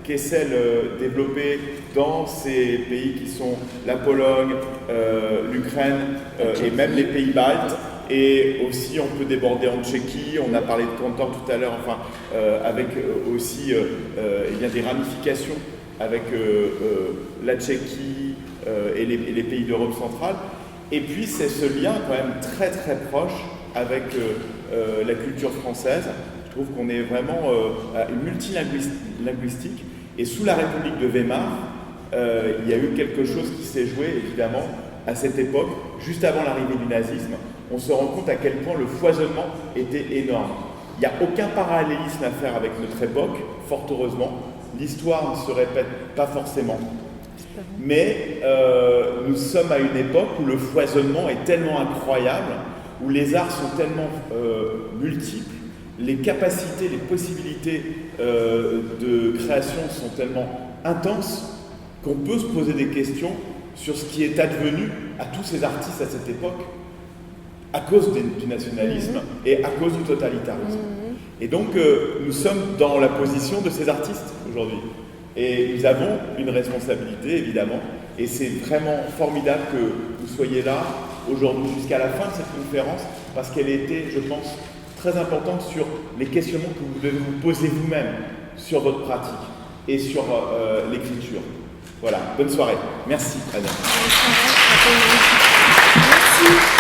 qui est celle développée dans ces pays qui sont la Pologne, l'Ukraine et même les pays baltes. Et aussi, on peut déborder en Tchéquie, on a parlé de Cantor tout à l'heure, enfin, avec aussi eh bien, des ramifications avec la Tchéquie et les pays d'Europe centrale. Et puis, c'est ce lien quand même très très proche avec la culture française. Je trouve qu'on est vraiment multilinguistique. Et sous la République de Weimar, il y a eu quelque chose qui s'est joué, évidemment, à cette époque, juste avant l'arrivée du nazisme. On se rend compte à quel point le foisonnement était énorme. Il n'y a aucun parallélisme à faire avec notre époque, fort heureusement. L'histoire ne se répète pas forcément. Mais nous sommes à une époque où le foisonnement est tellement incroyable, où les arts sont tellement multiples, les capacités, les possibilités de création sont tellement intenses qu'on peut se poser des questions sur ce qui est advenu à tous ces artistes à cette époque à cause du nationalisme et à cause du totalitarisme. Et donc nous sommes dans la position de ces artistes aujourd'hui. Et nous avons une responsabilité, évidemment, et c'est vraiment formidable que vous soyez là aujourd'hui jusqu'à la fin de cette conférence, parce qu'elle était, je pense, très importante sur les questionnements que vous devez vous poser vous-même sur votre pratique et sur l'écriture. Voilà, bonne soirée. Merci, Anna. Bonne soirée. Merci.